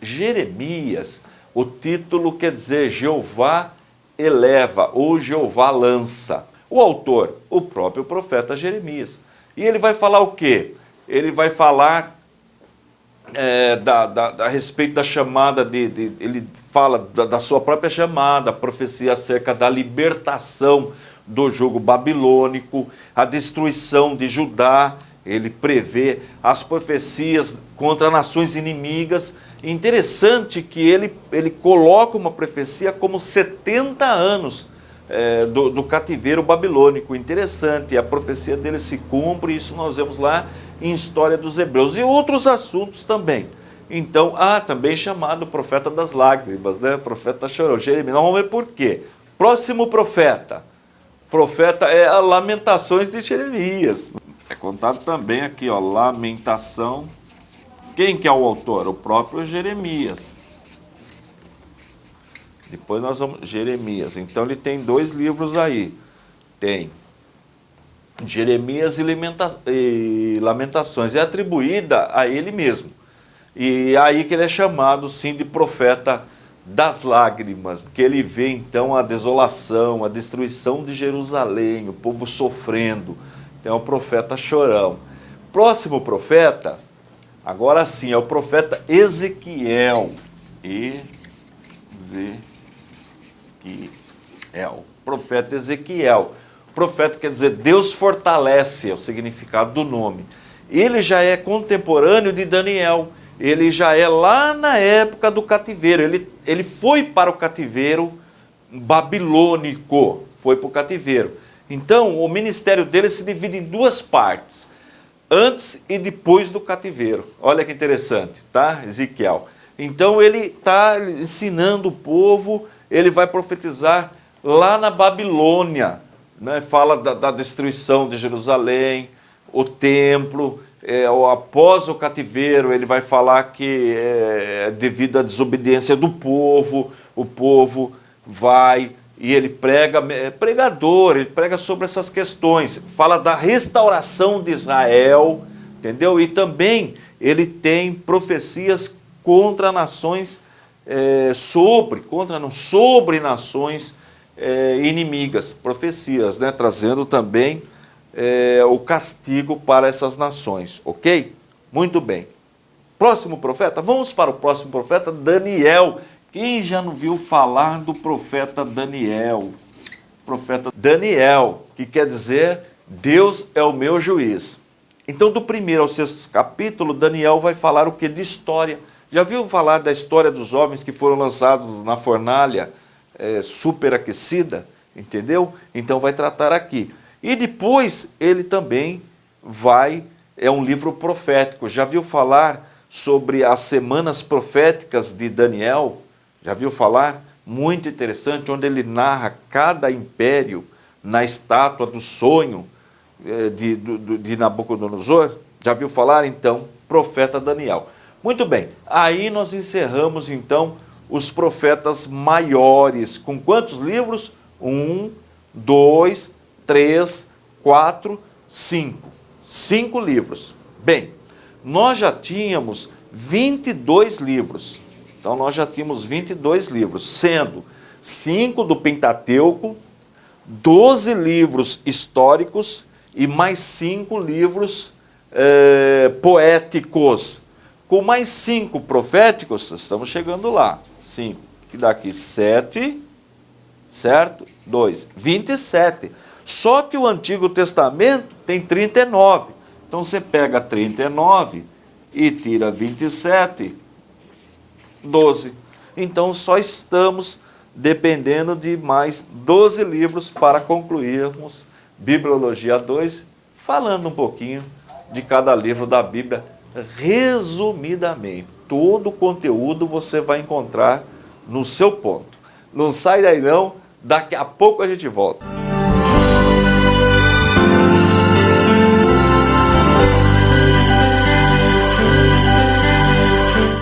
o título quer dizer Jeová eleva ou Jeová lança. O autor, o próprio profeta Jeremias. E ele vai falar o quê? Ele vai falar a respeito da chamada, ele fala da sua própria chamada, a profecia acerca da libertação do jugo babilônico, a destruição de Judá, ele prevê as profecias contra nações inimigas. Interessante que ele coloca uma profecia como 70 anos do cativeiro babilônico. Interessante, a profecia dele se cumpre, isso nós vemos lá em História dos Hebreus, e outros assuntos também. Então, também chamado profeta das lágrimas, né? Profeta chorão, Jeremias. Nós vamos ver por quê. Próximo profeta é a Lamentações de Jeremias. É contado também aqui, ó, Lamentação. Quem que é o autor? O próprio Jeremias. Depois nós vamos... Jeremias. Então ele tem 2 livros aí. Tem Jeremias e Lamentações. É atribuída a ele mesmo. E é aí que ele é chamado, sim, de profeta das lágrimas. Que ele vê, então, a desolação, a destruição de Jerusalém, o povo sofrendo. Então é o profeta chorão. Próximo profeta, agora sim, é o profeta Ezequiel. Profeta Ezequiel. Profeta quer dizer Deus fortalece, é o significado do nome. Ele já é contemporâneo de Daniel. Ele já é lá na época do cativeiro. Ele foi para o cativeiro babilônico. Foi para o cativeiro. Então, o ministério dele se divide em 2 partes. Antes e depois do cativeiro. Olha que interessante, tá? Ezequiel. Então, ele está ensinando o povo, ele vai profetizar lá na Babilônia. Né? Fala da destruição de Jerusalém, o templo. Após o cativeiro, ele vai falar que devido à desobediência do povo, o povo vai... E ele prega, pregador, ele prega sobre essas questões, fala da restauração de Israel, entendeu? E também ele tem profecias contra nações sobre nações inimigas, profecias, né? Trazendo também o castigo para essas nações, ok? Muito bem. Próximo profeta, vamos para o próximo profeta, Daniel. Quem já não viu falar do profeta Daniel? Profeta Daniel, que quer dizer, Deus é o meu juiz. Então, do 1º ao 6º capítulo, Daniel vai falar o que? De história. Já viu falar da história dos jovens que foram lançados na fornalha superaquecida? Entendeu? Então, vai tratar aqui. E depois, ele também é um livro profético. Já viu falar sobre as semanas proféticas de Daniel? Já viu falar? Muito interessante, onde ele narra cada império na estátua do sonho de Nabucodonosor. Já viu falar? Então, profeta Daniel. Muito bem, aí nós encerramos então os profetas maiores. Com quantos livros? 1, 2, 3, 4, 5. 5 livros. Bem, nós já tínhamos 22 livros. Então, nós já tínhamos 22 livros, sendo 5 do Pentateuco, 12 livros históricos e mais 5 livros poéticos. Com mais 5 proféticos, estamos chegando lá. 5, que dá aqui 7, certo? 2, 27. Só que o Antigo Testamento tem 39. Então, você pega 39 e tira 27, 12. Então, só estamos dependendo de mais 12 livros para concluirmos Bibliologia 2, falando um pouquinho de cada livro da Bíblia, resumidamente. Todo o conteúdo você vai encontrar no seu ponto. Não sai daí não, daqui a pouco a gente volta.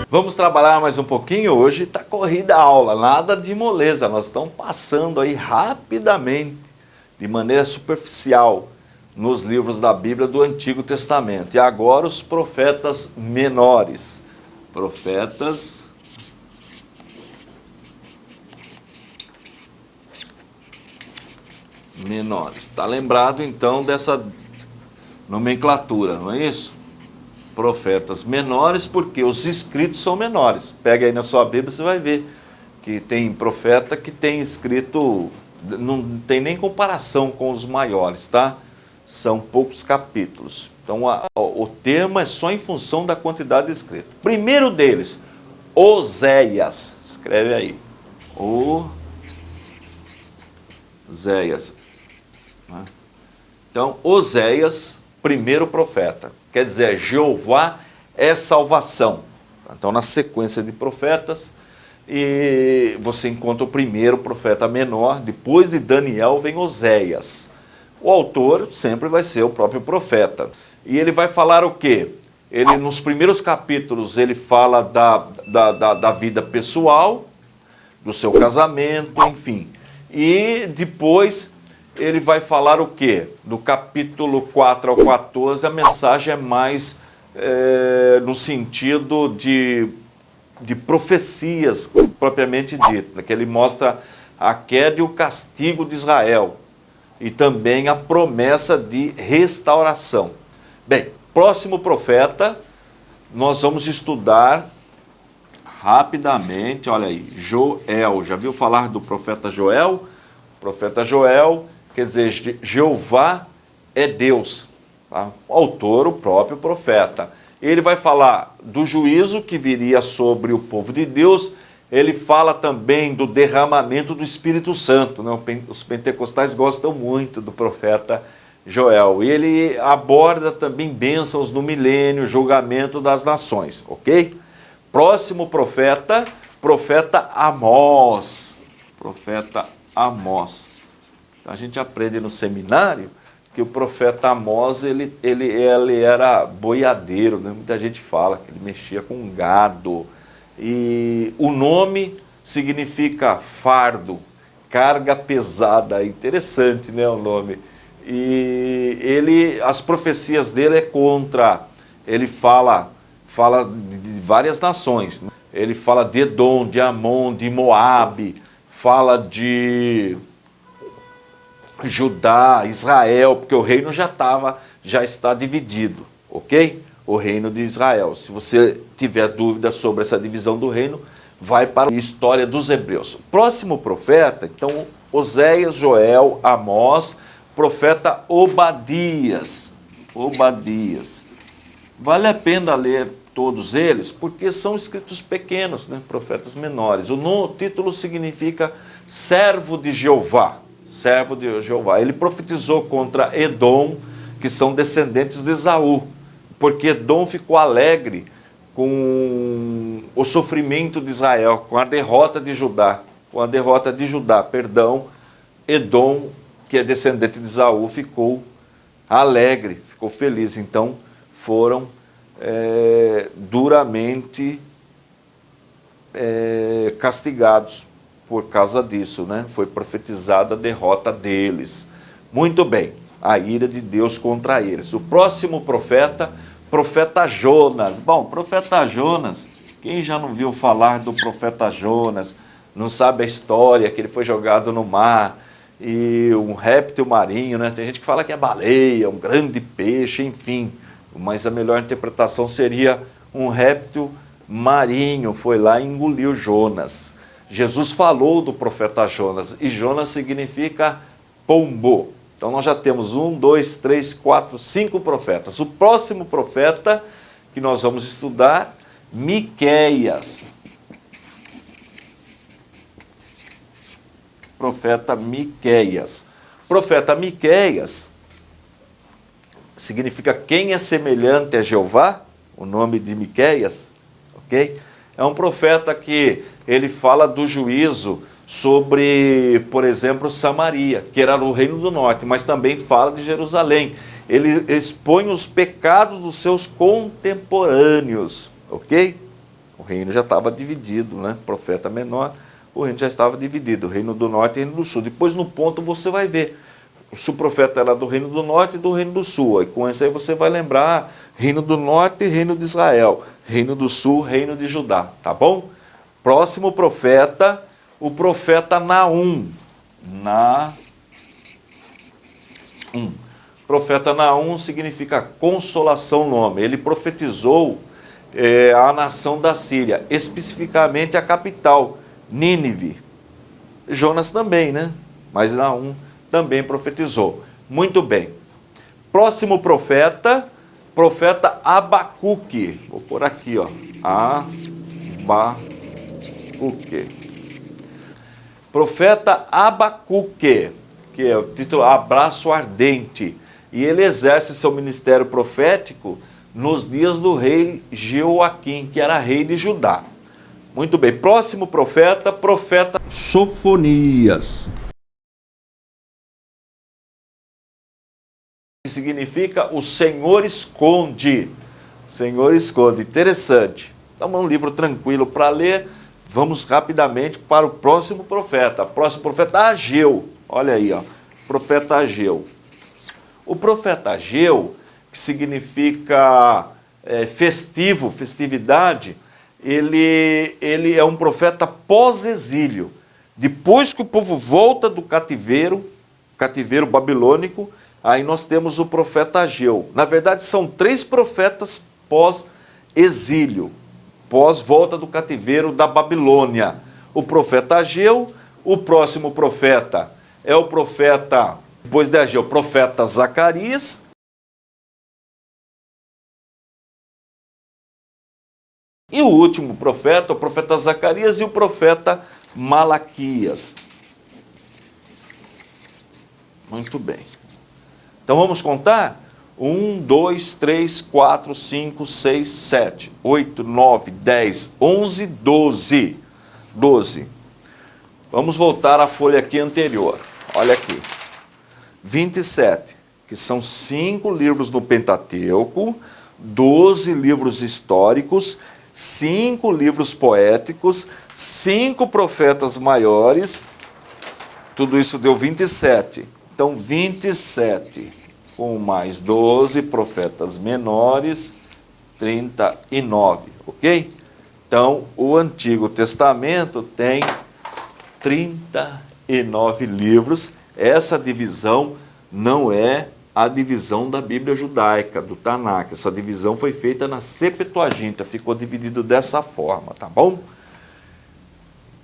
Vamos trabalhar mais um pouquinho. Hoje está corrida a aula, nada de moleza. Nós estamos passando aí rapidamente, de maneira superficial, nos livros da Bíblia do Antigo Testamento. E agora os profetas menores. Profetas menores. Está lembrado então dessa nomenclatura, não é isso? Profetas menores, porque os escritos são menores. Pega aí na sua Bíblia, você vai ver que tem profeta que tem escrito, não tem nem comparação com os maiores, tá? São poucos capítulos. Então, o termo é só em função da quantidade de escrito. Primeiro deles, Oséias. Escreve aí. Oséias. Então, Oséias, primeiro profeta. Quer dizer, Jeová é salvação. Então, na sequência de profetas, e você encontra o primeiro profeta menor, depois de Daniel vem Oséias. O autor sempre vai ser o próprio profeta. E ele vai falar o quê? Ele, nos primeiros capítulos, ele fala da vida pessoal, do seu casamento, enfim. E depois ele vai falar o quê? Do capítulo 4 ao 14, a mensagem é mais no sentido de profecias, propriamente dito, que ele mostra a queda e o castigo de Israel, e também a promessa de restauração. Bem, próximo profeta, nós vamos estudar rapidamente, olha aí, Joel. Já viu falar do profeta Joel? Profeta Joel, quer dizer, Jeová é Deus. Tá? O autor, o próprio profeta. Ele vai falar do juízo que viria sobre o povo de Deus. Ele fala também do derramamento do Espírito Santo. Né? Os pentecostais gostam muito do profeta Joel. E ele aborda também bênçãos no milênio, julgamento das nações. Ok? Próximo profeta, profeta Amós. Profeta Amós. A gente aprende no seminário que o profeta Amós, ele era boiadeiro, né? Muita gente fala que ele mexia com gado. E o nome significa fardo, carga pesada. É interessante, né, o nome. E as profecias dele é contra, ele fala de várias nações. ele fala de Edom, de Amon, de Moabe, fala de Judá, Israel, porque o reino já está dividido, ok? O reino de Israel. Se você tiver dúvida sobre essa divisão do reino, vai para a história dos hebreus. Próximo profeta, então, Oséias, Joel, Amós, profeta Obadias. Obadias. Vale a pena ler todos eles, porque são escritos pequenos, né? Profetas menores. O título significa servo de Jeová. Servo de Jeová. Ele profetizou contra Edom, que são descendentes de Esaú, porque Edom ficou alegre com o sofrimento de Israel, com a derrota de Judá. Edom, que é descendente de Esaú, ficou alegre, ficou feliz. Então foram duramente castigados por causa disso, né? Foi profetizada a derrota deles. Muito bem, a ira de Deus contra eles. O próximo profeta, profeta Jonas. Bom, profeta Jonas, quem já não viu falar do profeta Jonas, não sabe a história, que ele foi jogado no mar, e um réptil marinho, né? Tem gente que fala que é baleia, um grande peixe, enfim. Mas a melhor interpretação seria um réptil marinho, foi lá e engoliu Jonas. Jesus falou do profeta Jonas, e Jonas significa pombo. Então nós já temos 1, 2, 3, 4, 5 profetas. O próximo profeta que nós vamos estudar, Miqueias. Profeta Miqueias. Profeta Miqueias significa quem é semelhante a Jeová, o nome de Miqueias, ok? É um profeta que ele fala do juízo sobre, por exemplo, Samaria, que era o reino do norte, mas também fala de Jerusalém. Ele expõe os pecados dos seus contemporâneos, ok? O reino já estava dividido, né? Profeta menor, o reino já estava dividido, o reino do norte e o reino do sul. Depois no ponto você vai ver, se o profeta era do reino do norte e do reino do sul, e com isso aí você vai lembrar reino do norte, reino de Israel, reino do sul, reino de Judá, tá bom? Próximo profeta, o profeta Naum. Profeta Naum significa consolação, nome. Ele profetizou a nação da Síria, especificamente a capital, Nínive. Jonas também, né? Mas Naum também profetizou. Muito bem. Próximo profeta, profeta Abacuque. Vou pôr aqui, ó. Abacuque. Profeta Abacuque, que é o título Abraço Ardente. E ele exerce seu ministério profético nos dias do rei Jeoaquim, que era rei de Judá. Muito bem. Próximo profeta, profeta Sofonias. Significa o Senhor esconde. Senhor esconde. Interessante. Então é um livro tranquilo para ler. Vamos rapidamente para o próximo profeta. Próximo profeta, Ageu. Olha aí, ó. Profeta Ageu. O profeta Ageu, que significa festivo, festividade, ele é um profeta pós-exílio. Depois que o povo volta do cativeiro babilônico, aí nós temos o profeta Ageu. Na verdade, são 3 profetas pós-exílio, pós-volta do cativeiro da Babilônia. O profeta Ageu, o próximo profeta é o profeta, depois de Ageu, o profeta Zacarias. E o último profeta, o profeta Zacarias e o profeta Malaquias. Muito bem. Então vamos contar? 1, 2, 3, 4, 5, 6, 7, 8, 9, 10, 11, 12. 12. Vamos voltar à folha aqui anterior. Olha aqui. 27, que são 5 livros no Pentateuco, 12 livros históricos, 5 livros poéticos, 5 profetas maiores, tudo isso deu 27. Então, 27, com mais 12 profetas menores, 39, ok? Então, o Antigo Testamento tem 39 livros. Essa divisão não é a divisão da Bíblia judaica, do Tanakh. Essa divisão foi feita na Septuaginta, ficou dividido dessa forma, tá bom?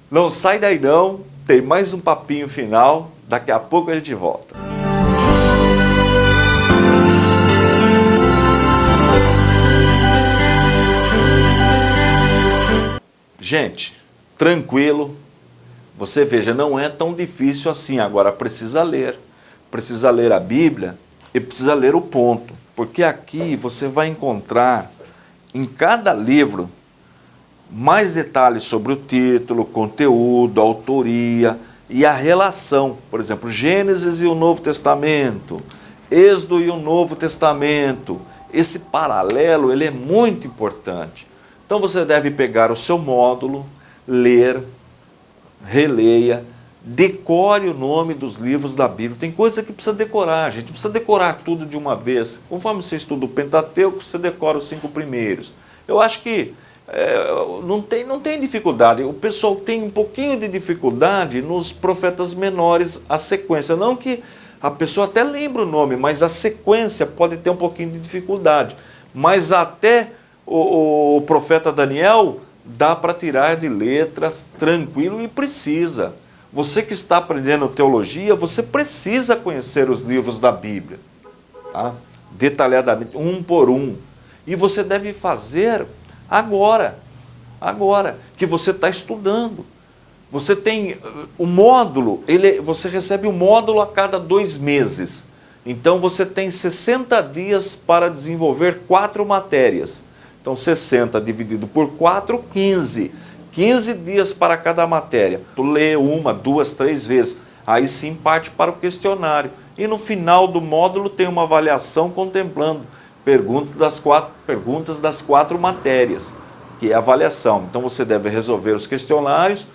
Não sai daí não, tem mais um papinho final, daqui a pouco a gente volta. Gente, tranquilo, você veja, não é tão difícil assim, agora precisa ler a Bíblia e precisa ler o ponto, porque aqui você vai encontrar em cada livro mais detalhes sobre o título, conteúdo, autoria e a relação. Por exemplo, Gênesis e o Novo Testamento, Êxodo e o Novo Testamento. Esse paralelo, ele é muito importante. Então você deve pegar o seu módulo, ler, releia, decore o nome dos livros da Bíblia. Tem coisa que precisa decorar, a gente precisa decorar tudo de uma vez. Conforme você estuda o Pentateuco, você decora os 5 primeiros. Eu acho que não tem dificuldade. O pessoal tem um pouquinho de dificuldade nos profetas menores, a sequência. Não que a pessoa até lembre o nome, mas a sequência pode ter um pouquinho de dificuldade. Mas até o profeta Daniel dá para tirar de letras tranquilo e precisa. Você que está aprendendo teologia, você precisa conhecer os livros da Bíblia, tá? Detalhadamente, um por um. E você deve fazer agora que você está estudando. Você tem o módulo, você recebe o módulo a cada 2 meses. Então você tem 60 dias para desenvolver 4 matérias. Então 60 dividido por 4, 15. 15 dias para cada matéria. Tu lê 1, 2, 3 vezes. Aí sim parte para o questionário. E no final do módulo tem uma avaliação contemplando perguntas das 4 matérias, que é a avaliação. Então você deve resolver os questionários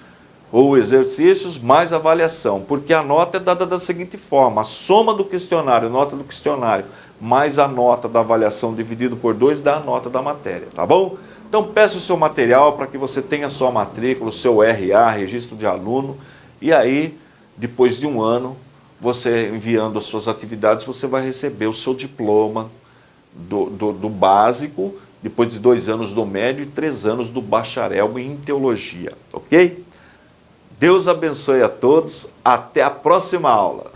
ou exercícios mais avaliação, porque a nota é dada da seguinte forma: a soma do questionário, nota do questionário, mais a nota da avaliação dividido por 2 dá a nota da matéria, tá bom? Então peça o seu material para que você tenha a sua matrícula, o seu RA, registro de aluno, e aí, depois de 1 ano, você enviando as suas atividades, você vai receber o seu diploma do básico, depois de 2 anos do médio e 3 anos do bacharel em teologia, ok? Deus abençoe a todos, até a próxima aula.